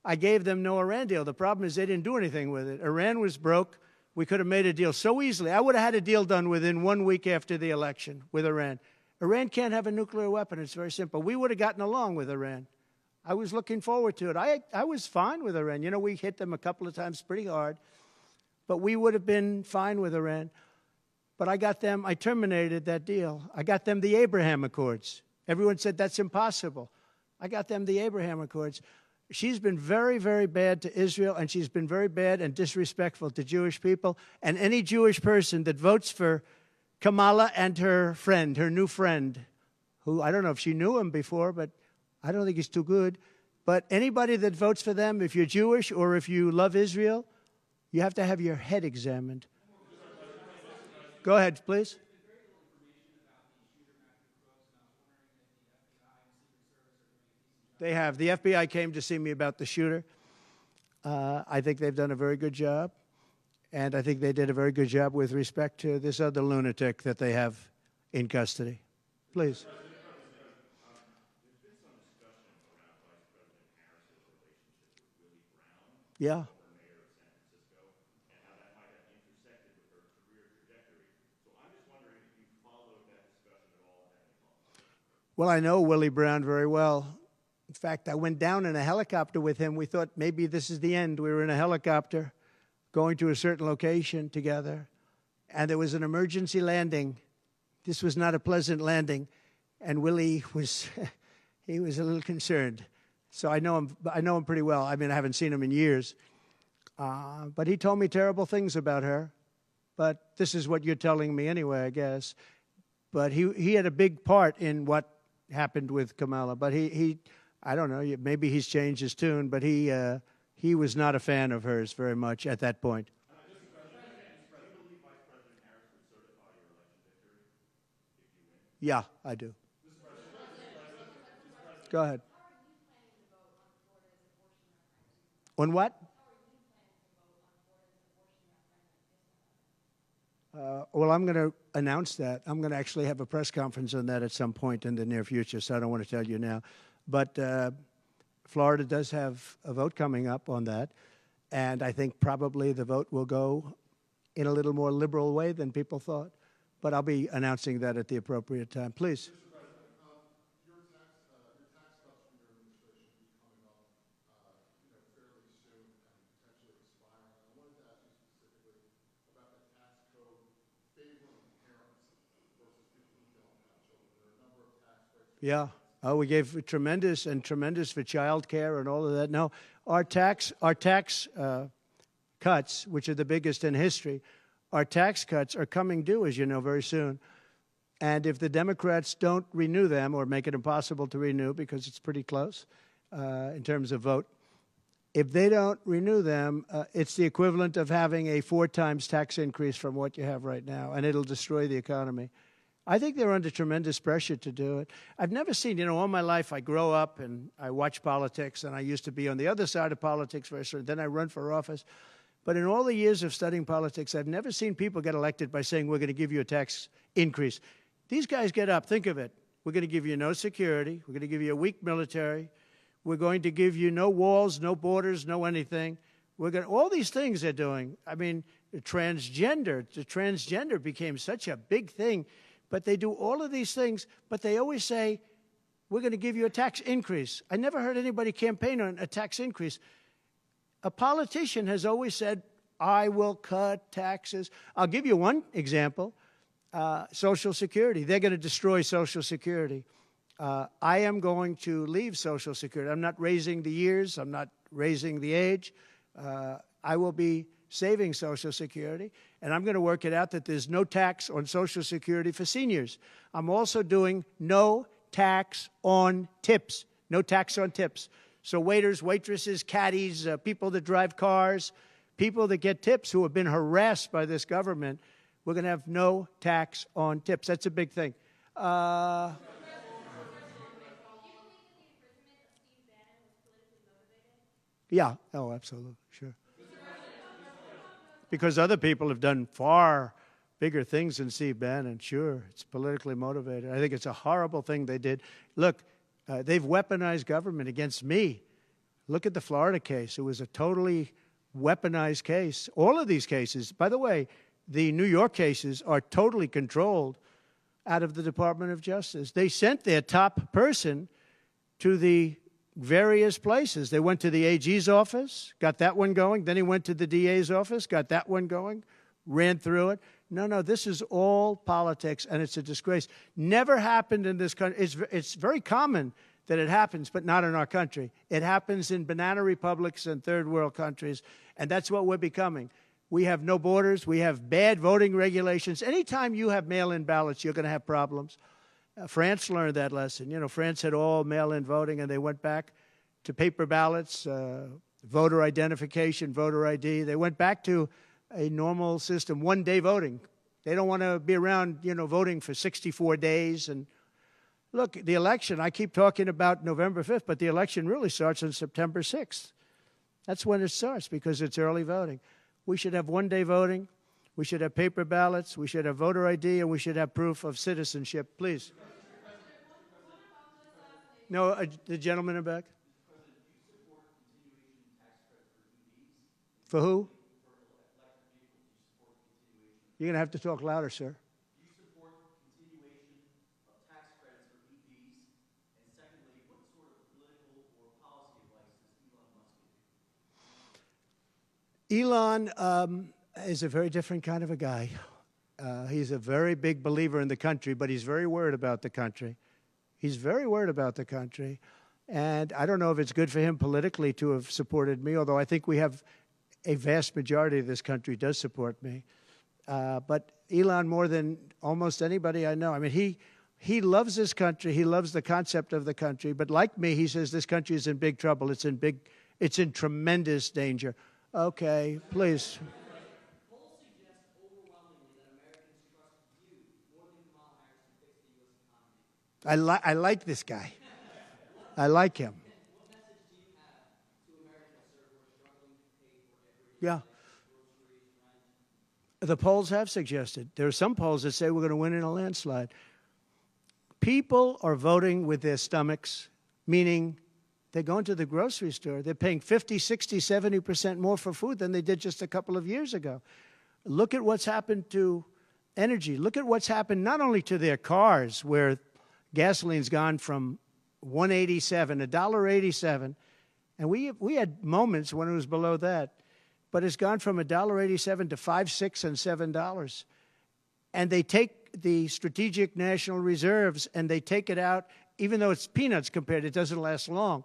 I gave them no Iran deal. The problem is they didn't do anything with it. Iran was broke. We could have made a deal so easily. I would have had a deal done within 1 week after the election with Iran. Iran can't have a nuclear weapon. It's very simple. We would have gotten along with Iran. I was looking forward to it. I was fine with Iran. We hit them a couple of times pretty hard, but we would have been fine with Iran. But I terminated that deal. I got them the Abraham Accords. Everyone said that's impossible. I got them the Abraham Accords. She's been very, very bad to Israel, and she's been very bad and disrespectful to Jewish people. And any Jewish person that votes for Kamala and her friend, her new friend, who I don't know if she knew him before, but I don't think he's too good. But anybody that votes for them, if you're Jewish or if you love Israel, you have to have your head examined. Go ahead, please. They have. The FBI came to see me about the shooter. I think they've done a very good job. And I think they did a very good job with respect to this other lunatic that they have in custody. Please. Yeah. Mayor of San Francisco, and how that might have intersected with her career trajectory. So I'm just wondering if you followed that discussion at all and had any thoughts. Well, I know Willie Brown very well. In fact, I went down in a helicopter with him. We thought maybe this is the end. We were in a helicopter going to a certain location together, and there was an emergency landing. This was not a pleasant landing, and Willie was, he was a little concerned. So I know him pretty well. I mean, I haven't seen him in years. But he told me terrible things about her. but this is what you're telling me anyway, I guess. But he had a big part in what happened with Kamala. But I don't know, maybe he's changed his tune, but he was not a fan of hers very much at that point. Do you believe Vice President Harris would certify your election victory if you win? Yeah, I do. Go ahead. On what? Well, I'm going to announce that. I'm going to actually have a press conference on that at some point in the near future, so I don't want to tell you now. But Florida does have a vote coming up on that, and I think probably the vote will go in a little more liberal way than people thought. But I'll be announcing that at the appropriate time. Please. Your tax cuts from your administration will be coming up, fairly soon and potentially expiring. I wanted to ask you specifically about the tax code favoring parents versus people who don't have children. There are a number of tax breaks. Yeah. Oh, we gave tremendous for child care and all of that. No, our tax cuts, which are the biggest in history, our tax cuts are coming due, as you know, very soon. And if the Democrats don't renew them or make it impossible to renew because it's pretty close in terms of vote, if they don't renew them, it's the equivalent of having a 4 times tax increase from what you have right now, and it'll destroy the economy. I think they're under tremendous pressure to do it. I've never seen, all my life I grow up and I watch politics, and I used to be on the other side of politics very soon. Then I run for office. But in all the years of studying politics, I've never seen people get elected by saying, we're going to give you a tax increase. These guys get up, think of it. We're going to give you no security. We're going to give you a weak military. We're going to give you no walls, no borders, no anything. All these things they're doing. I mean, the transgender became such a big thing. But they do all of these things, but they always say, we're going to give you a tax increase. I never heard anybody campaign on a tax increase. A politician has always said, I will cut taxes. I'll give you one example, Social Security. They're going to destroy Social Security. I am going to leave Social Security. I'm not raising the years. I'm not raising the age. I will be saving Social Security, and I'm going to work it out that there's no tax on Social Security for seniors. I'm also doing no tax on tips, no tax on tips. So waiters, waitresses, caddies, people that drive cars, people that get tips who have been harassed by this government, we're going to have no tax on tips. That's a big thing. Yeah, oh, absolutely, sure. Because other people have done far bigger things than Steve Bannon. Sure, it's politically motivated. I think it's a horrible thing they did. Look, they've weaponized government against me. Look at the Florida case. It was a totally weaponized case. All of these cases, by the way, the New York cases are totally controlled out of the Department of Justice. They sent their top person to the various places. They went to the AG's office, got that one going. Then he went to the DA's office, got that one going, ran through it. No, this is all politics, and it's a disgrace. Never happened in this country. It's very common that it happens, but not in our country. It happens in banana republics and third world countries, and that's what we're becoming. We have no borders. We have bad voting regulations. Anytime you have mail-in ballots, you're going to have problems. France learned that lesson. France had all mail-in voting, and they went back to paper ballots, voter identification, voter ID. They went back to a normal system, one-day voting. They don't want to be around, voting for 64 days. And look, the election, I keep talking about November 5th, but the election really starts on September 6th. That's when it starts because it's early voting. We should have one-day voting. We should have paper ballots. We should have voter ID, and we should have proof of citizenship. Please. No, the gentleman in back. For who? You're going to have to talk louder, sir. Do you support continuation of tax credits for EVs? And secondly, what sort of political or policy advice does Elon Musk give you? Elon is a very different kind of a guy. He's a very big believer in the country, but he's very worried about the country. He's very worried about the country. And I don't know if it's good for him politically to have supported me, although I think we have a vast majority of this country does support me. But Elon, more than almost anybody I know, I mean, he loves this country. He loves the concept of the country. But like me, he says this country is in big trouble. It's in tremendous danger. Okay, please. Polls suggest overwhelmingly that Americans trust you more than Kamala Harris to fix the U.S. economy. I like this guy. I like him. What message do you have to Americans, sir, who are struggling to pay for everyday Yeah. groceries, rent? The polls have suggested. There are some polls that say we're going to win in a landslide. People are voting with their stomachs, meaning they're going to the grocery store. They're paying 50, 60, 70% more for food than they did just a couple of years ago. Look at what's happened to energy. Look at what's happened not only to their cars, where gasoline's gone from $1.87, $1.87, and we had moments when it was below that, but it's gone from $1.87 to $5, $6, and $7. And they take the strategic national reserves and they take it out, even though it's peanuts compared, it doesn't last long.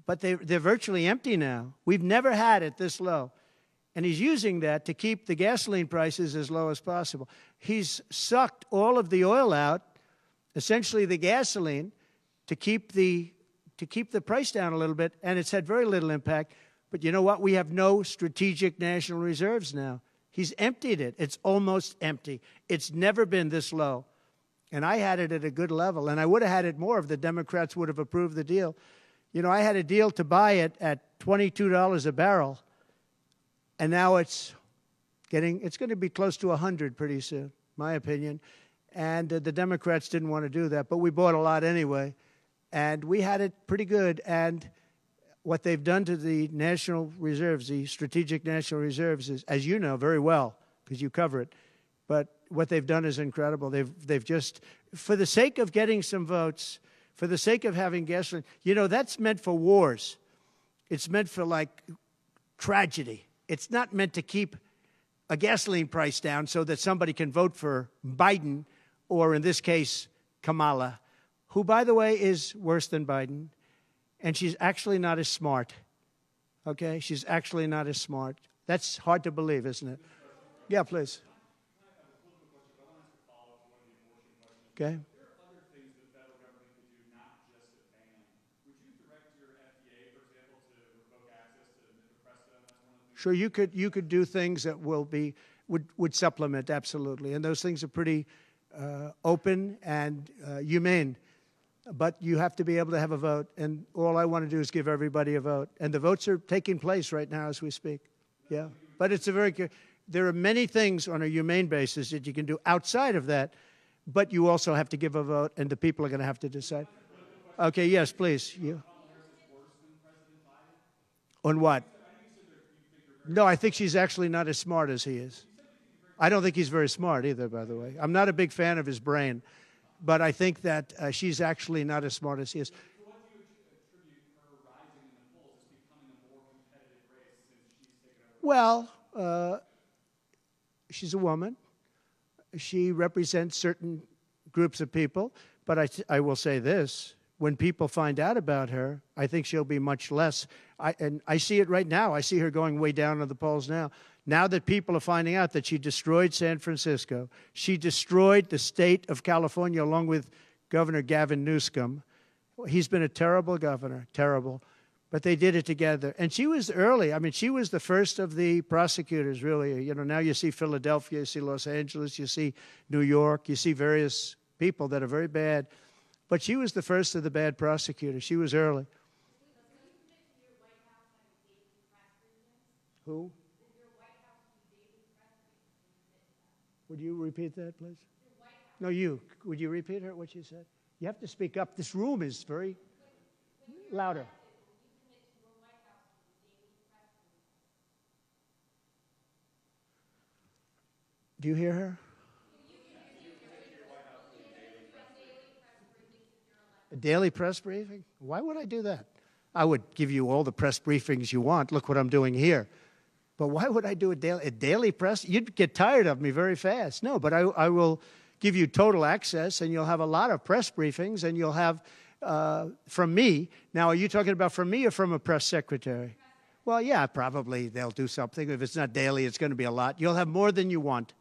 But they're virtually empty now. We've never had it this low. And he's using that to keep the gasoline prices as low as possible. He's sucked all of the oil out, essentially the gasoline, to keep the price down a little bit, and it's had very little impact. But you know what? We have no strategic national reserves now. He's emptied it. It's almost empty. It's never been this low. And I had it at a good level, and I would have had it more if the Democrats would have approved the deal. You know, I had a deal to buy it at $22 a barrel, and now it's going to be close to 100 pretty soon, my opinion. And the Democrats didn't want to do that, but we bought a lot anyway. And we had it pretty good. And what they've done to the national reserves, the strategic national reserves, is, as you know very well, because you cover it, but what they've done is incredible. They've just, for the sake of getting some votes, for the sake of having gasoline, you know, that's meant for wars. It's meant for, like, tragedy. It's not meant to keep a gasoline price down so that somebody can vote for Biden, or in this case, Kamala, who, by the way, is worse than Biden. And she's actually not as smart, okay? She's actually not as smart. That's hard to believe, isn't it? Yeah, please. Okay. There are other things the federal government could do, not just a ban. Would you direct your FDA, for example, to revoke access to mifepristone? That's one of the things. Sure, you could do things that would supplement, absolutely. And those things are pretty open and humane. But you have to be able to have a vote, and all I want to do is give everybody a vote. And the votes are taking place right now as we speak. Yeah, but it's there are many things on a humane basis that you can do outside of that, but you also have to give a vote, and the people are going to have to decide. Okay, yes, please. You. On what? No, I think she's actually not as smart as he is. I don't think he's very smart either, by the way. I'm not a big fan of his brain. But I think that she's actually not as smart as he is. So what do you attribute her rising in the polls as becoming a more competitive race since she's taken over? Well, she's a woman. She represents certain groups of people. But I will say this. When people find out about her, I think she'll be much less. And I see it right now. I see her going way down in the polls now. Now that people are finding out that she destroyed San Francisco, she destroyed the state of California along with Governor Gavin Newsom. He's been a terrible governor, terrible. But they did it together. And she was early. I mean, she was the first of the prosecutors, really. You know, now you see Philadelphia, you see Los Angeles, you see New York, you see various people that are very bad. But she was the first of the bad prosecutors. She was early. Who? Would you repeat that, please? No, you. Would you repeat her, what she said? You have to speak up. This room is very louder. Do you hear her? A daily press briefing? Why would I do that? I would give you all the press briefings you want. Look what I'm doing here. But why would I do a daily press? You'd get tired of me very fast. No, but I will give you total access, and you'll have a lot of press briefings, and you'll have from me. Now, are you talking about from me or from a press secretary? Well, yeah, probably they'll do something. If it's not daily, it's going to be a lot. You'll have more than you want.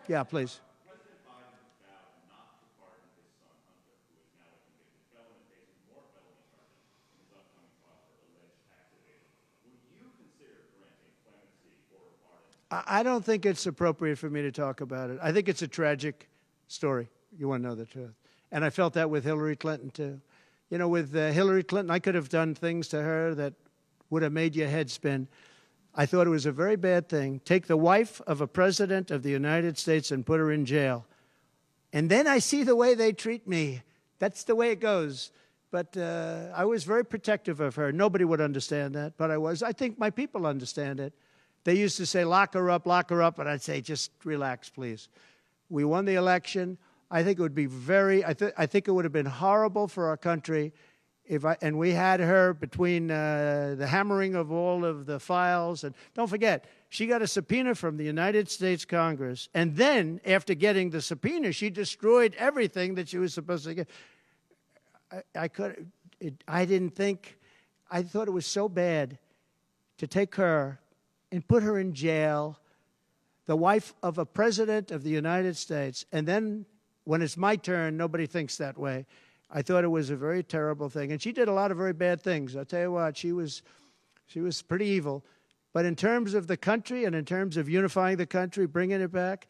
Yeah, please. President Biden vowed not to pardon his son Hunter, who is now a convicted felon and facing more felony charges in his upcoming trial for alleged tax evasion. Would you consider granting clemency or a pardon? I don't think it's appropriate for me to talk about it. I think it's a tragic story. You want to know the truth. And I felt that with Hillary Clinton, too. You know, with Hillary Clinton, I could have done things to her that would have made your head spin. I thought it was a very bad thing. Take the wife of a president of the United States and put her in jail. And then I see the way they treat me. That's the way it goes. But I was very protective of her. Nobody would understand that, but I was. I think my people understand it. They used to say, lock her up, and I'd say, just relax, please. We won the election. I think it would be I think it would have been horrible for our country and we had her between the hammering of all of the files. And don't forget, she got a subpoena from the United States Congress. And then, after getting the subpoena, she destroyed everything that she was supposed to get. I thought it was so bad to take her and put her in jail, the wife of a president of the United States, and then when it's my turn, nobody thinks that way. I thought it was a very terrible thing. And she did a lot of very bad things. I'll tell you what, she was pretty evil. But in terms of the country and in terms of unifying the country, bringing it back,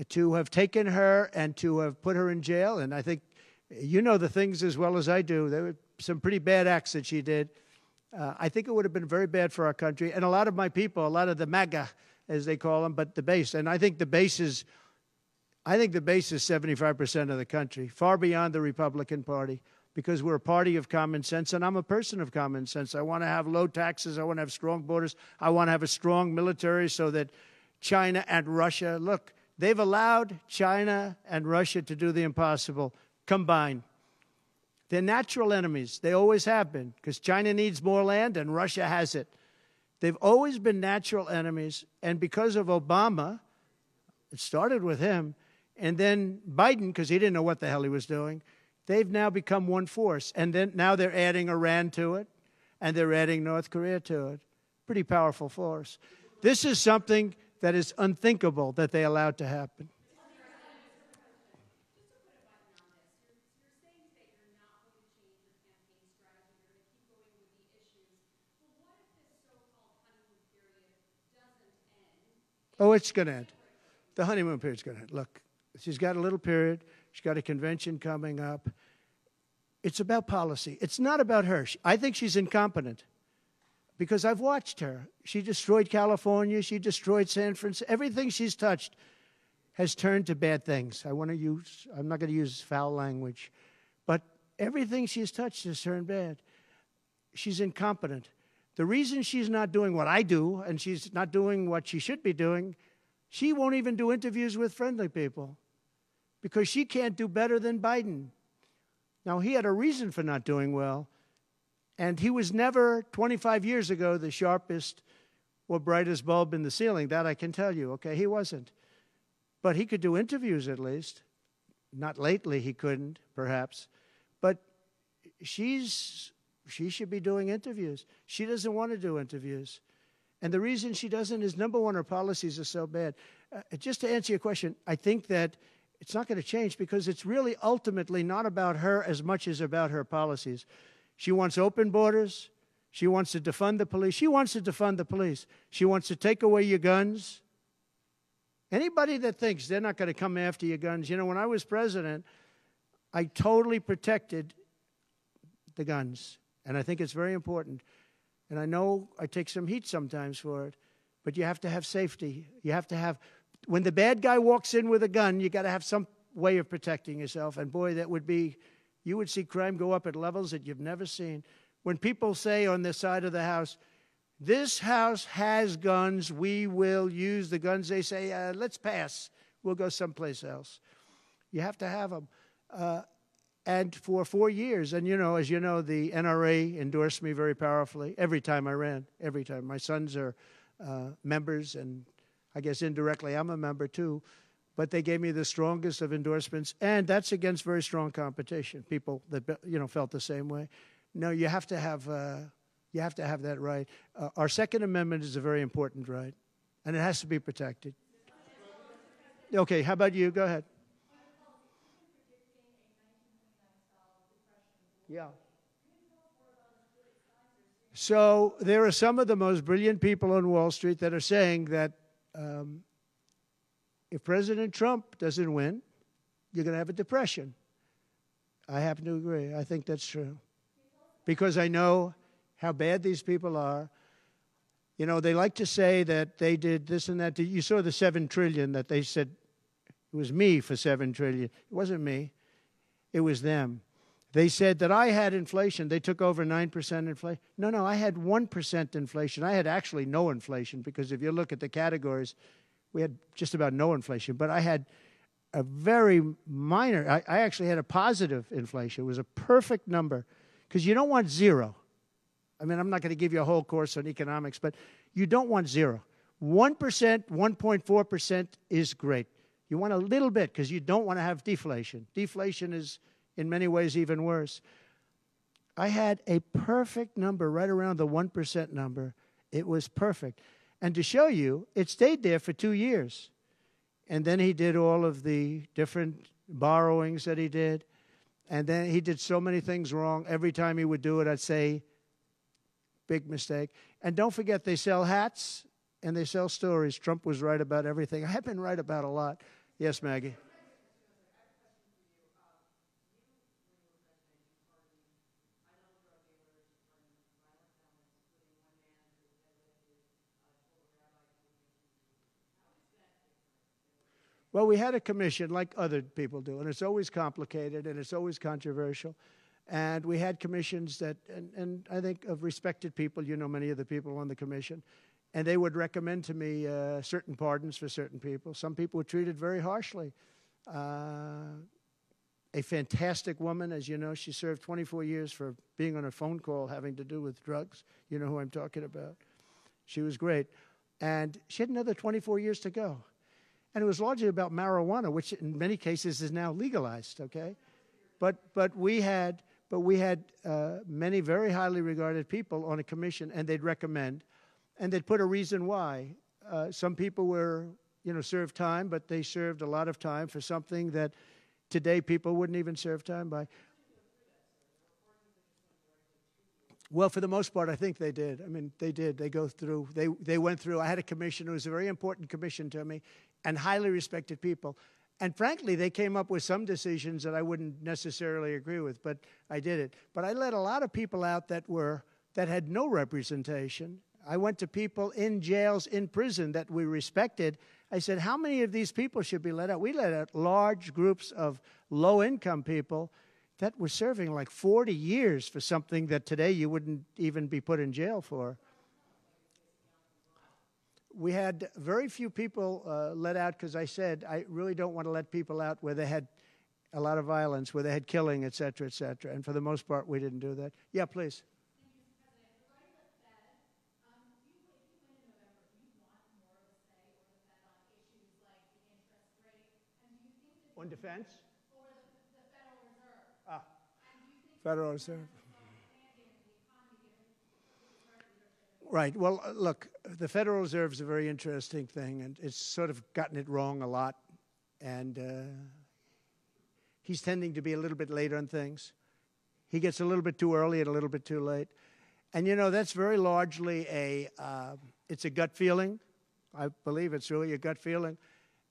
to have taken her and to have put her in jail, and I think you know the things as well as I do. There were some pretty bad acts that she did. I think it would have been very bad for our country. And a lot of my people, a lot of the MAGA, as they call them, but the base. And I think the base is 75% of the country, far beyond the Republican Party, because we're a party of common sense, and I'm a person of common sense. I want to have low taxes. I want to have strong borders. I want to have a strong military so that China and Russia, look, they've allowed China and Russia to do the impossible combined. They're natural enemies. They always have been, because China needs more land and Russia has it. They've always been natural enemies, and because of Obama, it started with him, and then Biden, because he didn't know what the hell he was doing, they've now become one force. And then now they're adding Iran to it, and they're adding North Korea to it. Pretty powerful force. This is something that is unthinkable that they allowed to happen. Oh, it's going to end. The honeymoon period's going to end. Look, she's got a little period. She's got a convention coming up. It's about policy. It's not about her. I think she's incompetent because I've watched her. She destroyed California. She destroyed San Francisco. Everything she's touched has turned to bad things. I'm not going to use foul language, but everything she's touched has turned bad. She's incompetent. The reason she's not doing what I do and she's not doing what she should be doing, she won't even do interviews with friendly people because she can't do better than Biden. Now, he had a reason for not doing well, and he was never, 25 years ago, the sharpest or brightest bulb in the ceiling. That I can tell you, okay? He wasn't. But he could do interviews at least. Not lately, he couldn't, perhaps. But she should be doing interviews. She doesn't want to do interviews. And the reason she doesn't is, number one, her policies are so bad. Just to answer your question, I think that it's not going to change because it's really ultimately not about her as much as about her policies. She wants open borders. She wants to defund the police. She wants to defund the police. She wants to take away your guns. Anybody that thinks they're not going to come after your guns, you know, when I was president, I totally protected the guns. And I think it's very important. And I know I take some heat sometimes for it, but you have to have safety. You have to have, when the bad guy walks in with a gun, you got to have some way of protecting yourself. And boy, that would be, you would see crime go up at levels that you've never seen. When people say on the side of the house, this house has guns, we will use the guns, they say, let's pass. We'll go someplace else. You have to have them. And for 4 years, and you know, as you know, the NRA endorsed me very powerfully every time I ran, every time. My sons are members, and I guess indirectly I'm a member too. But they gave me the strongest of endorsements, and that's against very strong competition. People that felt the same way. No, you have to have that right. Our Second Amendment is a very important right, and it has to be protected. Okay, how about you? Go ahead. Yeah. So there are some of the most brilliant people on Wall Street that are saying that if President Trump doesn't win, you're going to have a depression. I happen to agree. I think that's true. Because I know how bad these people are. You know, they like to say that they did this and that. You saw the $7 trillion that they said it was me for $7 trillion. It wasn't me. It was them. They said that I had inflation. They took over 9% inflation. No, I had 1% inflation. I had actually no inflation because if you look at the categories, we had just about no inflation. But I had a very minor, I actually had a positive inflation. It was a perfect number because you don't want zero. I mean, I'm not going to give you a whole course on economics, but you don't want zero. 1%, 1.4% is great. You want a little bit because you don't want to have deflation. Deflation is, in many ways, even worse. I had a perfect number right around the 1% number. It was perfect. And to show you, it stayed there for 2 years. And then he did all of the different borrowings that he did. And then he did so many things wrong. Every time he would do it, I'd say, big mistake. And don't forget, they sell hats and they sell stories. Trump was right about everything. I've been right about a lot. Yes, Maggie. Well, we had a commission like other people do, and it's always complicated and it's always controversial. And we had commissions that, and I think of respected people, you know many of the people on the commission, and they would recommend to me certain pardons for certain people. Some people were treated very harshly. A fantastic woman, as you know, she served 24 years for being on a phone call having to do with drugs. You know who I'm talking about. She was great. And she had another 24 years to go. And it was largely about marijuana, which in many cases is now legalized, okay? But we had many very highly regarded people on a commission, and they'd recommend, and they'd put a reason why. Some people were, served time, but they served a lot of time for something that today people wouldn't even serve time by. Well, for the most part, I think they did. I mean, they did. They go through. They went through. I had a commission. It was a very important commission to me, and highly respected people. And frankly, they came up with some decisions that I wouldn't necessarily agree with, but I did it. But I let a lot of people out that had no representation. I went to people in jails, in prison that we respected. I said, how many of these people should be let out? We let out large groups of low-income people that were serving like 40 years for something that today you wouldn't even be put in jail for. We had very few people let out because I said I really don't want to let people out where they had a lot of violence, where they had killing, et cetera, et cetera. And for the most part, we didn't do that. Yeah, please. On defense? Or the Federal Reserve. Federal Reserve. Right. Well, look, the Federal Reserve is a very interesting thing, and it's sort of gotten it wrong a lot. And he's tending to be a little bit late on things. He gets a little bit too early and a little bit too late. And, that's very largely it's a gut feeling. I believe it's really a gut feeling.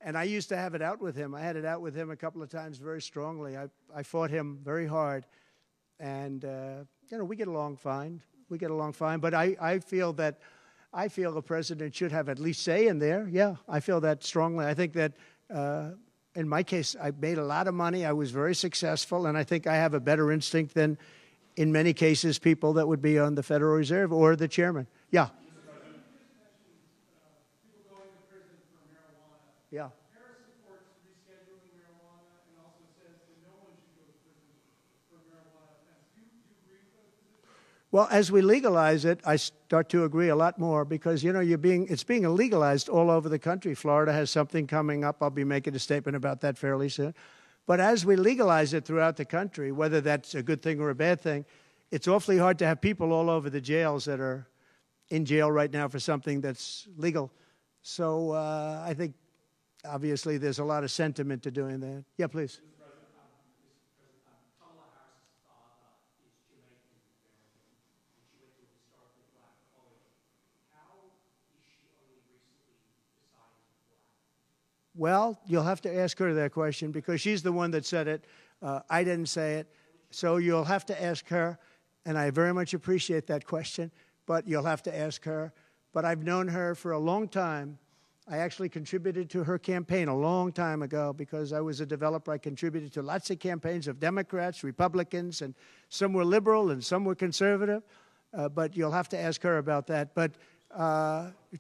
And I used to have it out with him. I had it out with him a couple of times very strongly. I fought him very hard. And, we get along fine. We get along fine. But I feel the president should have at least say in there. Yeah, I feel that strongly. I think that in my case, I made a lot of money. I was very successful. And I think I have a better instinct than, in many cases, people that would be on the Federal Reserve or the chairman. Yeah. Yeah. Harris supports rescheduling marijuana and also says that no one should go to prison for marijuana offense. Do you agree with those positions? Well, as we legalize it, I start to agree a lot more because, it's being legalized all over the country. Florida has something coming up. I'll be making a statement about that fairly soon. But as we legalize it throughout the country, whether that's a good thing or a bad thing, it's awfully hard to have people all over the jails that are in jail right now for something that's legal. So I think obviously, there's a lot of sentiment to doing that. Yeah, please. Kamala Harris's father is Jamaican American, and she went to a historically black college. How is she only recently deciding to be black? Well, you'll have to ask her that question because she's the one that said it. I didn't say it. So you'll have to ask her, and I very much appreciate that question, but you'll have to ask her. But I've known her for a long time. I actually contributed to her campaign a long time ago because I was a developer. I contributed to lots of campaigns of Democrats, Republicans, and some were liberal and some were conservative. But you'll have to ask her about that. But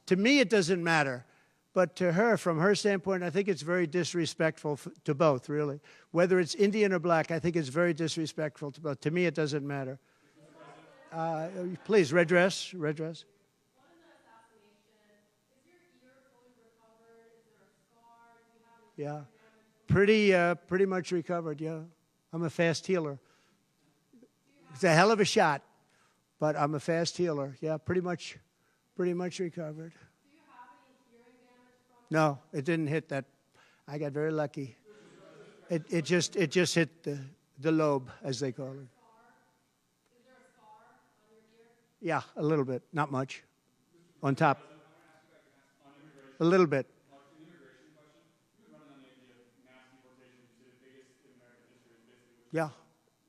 to me, it doesn't matter. But to her, from her standpoint, I think it's very disrespectful to both, really. Whether it's Indian or black, I think it's very disrespectful to both. To me, it doesn't matter. Please, red dress, red dress. What is the assassination? Is your ear fully recovered? Is there a scar? Do you have any Yeah, damage? pretty much recovered, yeah. I'm a fast healer. It's a hell of a shot, but I'm a fast healer. Yeah, pretty much recovered. Do you have any hearing damage from it? No, it didn't hit that. I got very lucky. It just hit the lobe, as they call it. Is there a scar on your ear? Yeah, a little bit, not much. On top. A little bit. An immigration question. You've been running on the idea of mass deportation. You say the biggest in American history is basically what Yeah.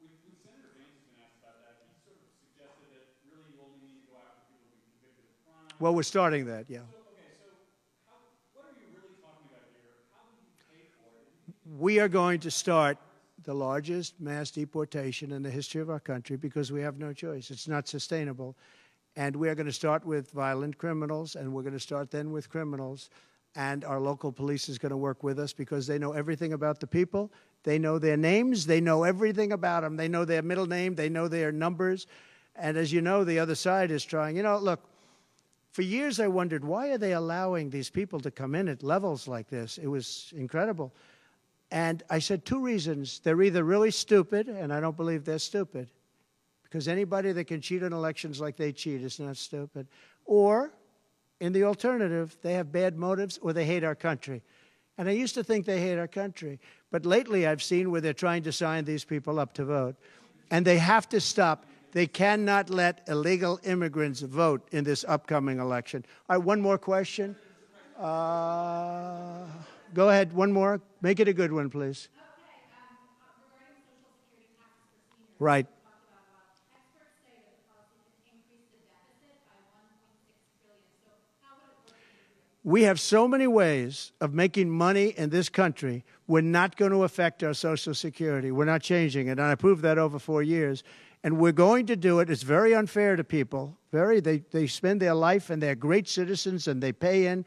When Senator Vance has been asked about that, he sort of suggested that really you only need to go after people who've been convicted of crime. Well, we're starting that, yeah. What are you really talking about here? How will you pay for it? We are going to start the largest mass deportation in the history of our country because we have no choice. It's not sustainable. And we are going to start with violent criminals, and we're going to start then with criminals. And our local police is going to work with us because they know everything about the people. They know their names. They know everything about them. They know their middle name. They know their numbers. And as you know, the other side is trying. You know, look, for years I wondered, why are they allowing these people to come in at levels like this? It was incredible. And I said two reasons. They're either really stupid, and I don't believe they're stupid, because anybody that can cheat in elections like they cheat is not stupid. Or, in the alternative, they have bad motives or they hate our country. And I used to think they hate our country. But lately I've seen where they're trying to sign these people up to vote. And they have to stop. They cannot let illegal immigrants vote in this upcoming election. All right, one more question. Go ahead, one more. Make it a good one, please. Okay, regarding Social Security taxes for seniors. Right. We talked about a lot. Experts say that the policy can increase the deficit by $1.6 trillion. So how would it work for you? We have so many ways of making money in this country. We're not going to affect our Social Security. We're not changing it. And I proved that over 4 years. And we're going to do it. It's very unfair to people. They spend their life and they're great citizens and they pay in.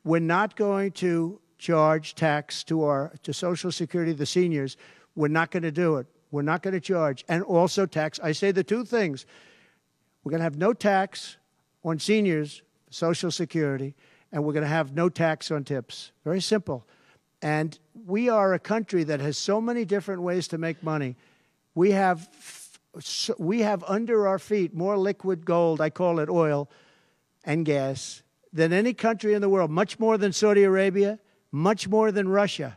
We're not going to charge tax to Social Security, the seniors. We're not going to do it. We're not going to charge. And also tax. I say the two things. We're going to have no tax on seniors, Social Security, and we're going to have no tax on tips. Very simple. And we are a country that has so many different ways to make money. We have under our feet more liquid gold, I call it oil, and gas, than any country in the world, much more than Saudi Arabia, much more than Russia.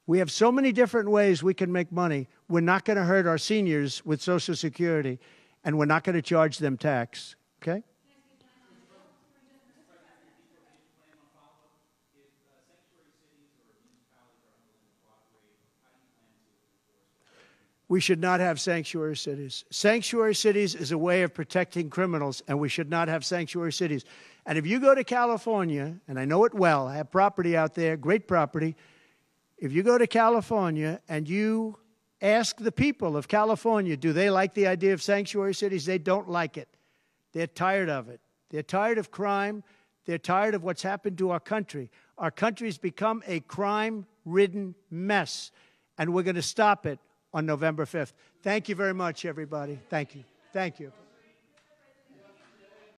We have so many different ways we can make money. We're not going to hurt our seniors with Social Security, and we're not going to charge them tax. Okay? We should not have sanctuary cities. Sanctuary cities is a way of protecting criminals, and we should not have sanctuary cities. And if you go to California, and I know it well, I have property out there, great property. If you go to California and you ask the people of California, do they like the idea of sanctuary cities? They don't like it. They're tired of it. They're tired of crime. They're tired of what's happened to our country. Our country's become a crime-ridden mess, and we're going to stop it on November 5th. Thank you very much, everybody. Thank you. Thank you.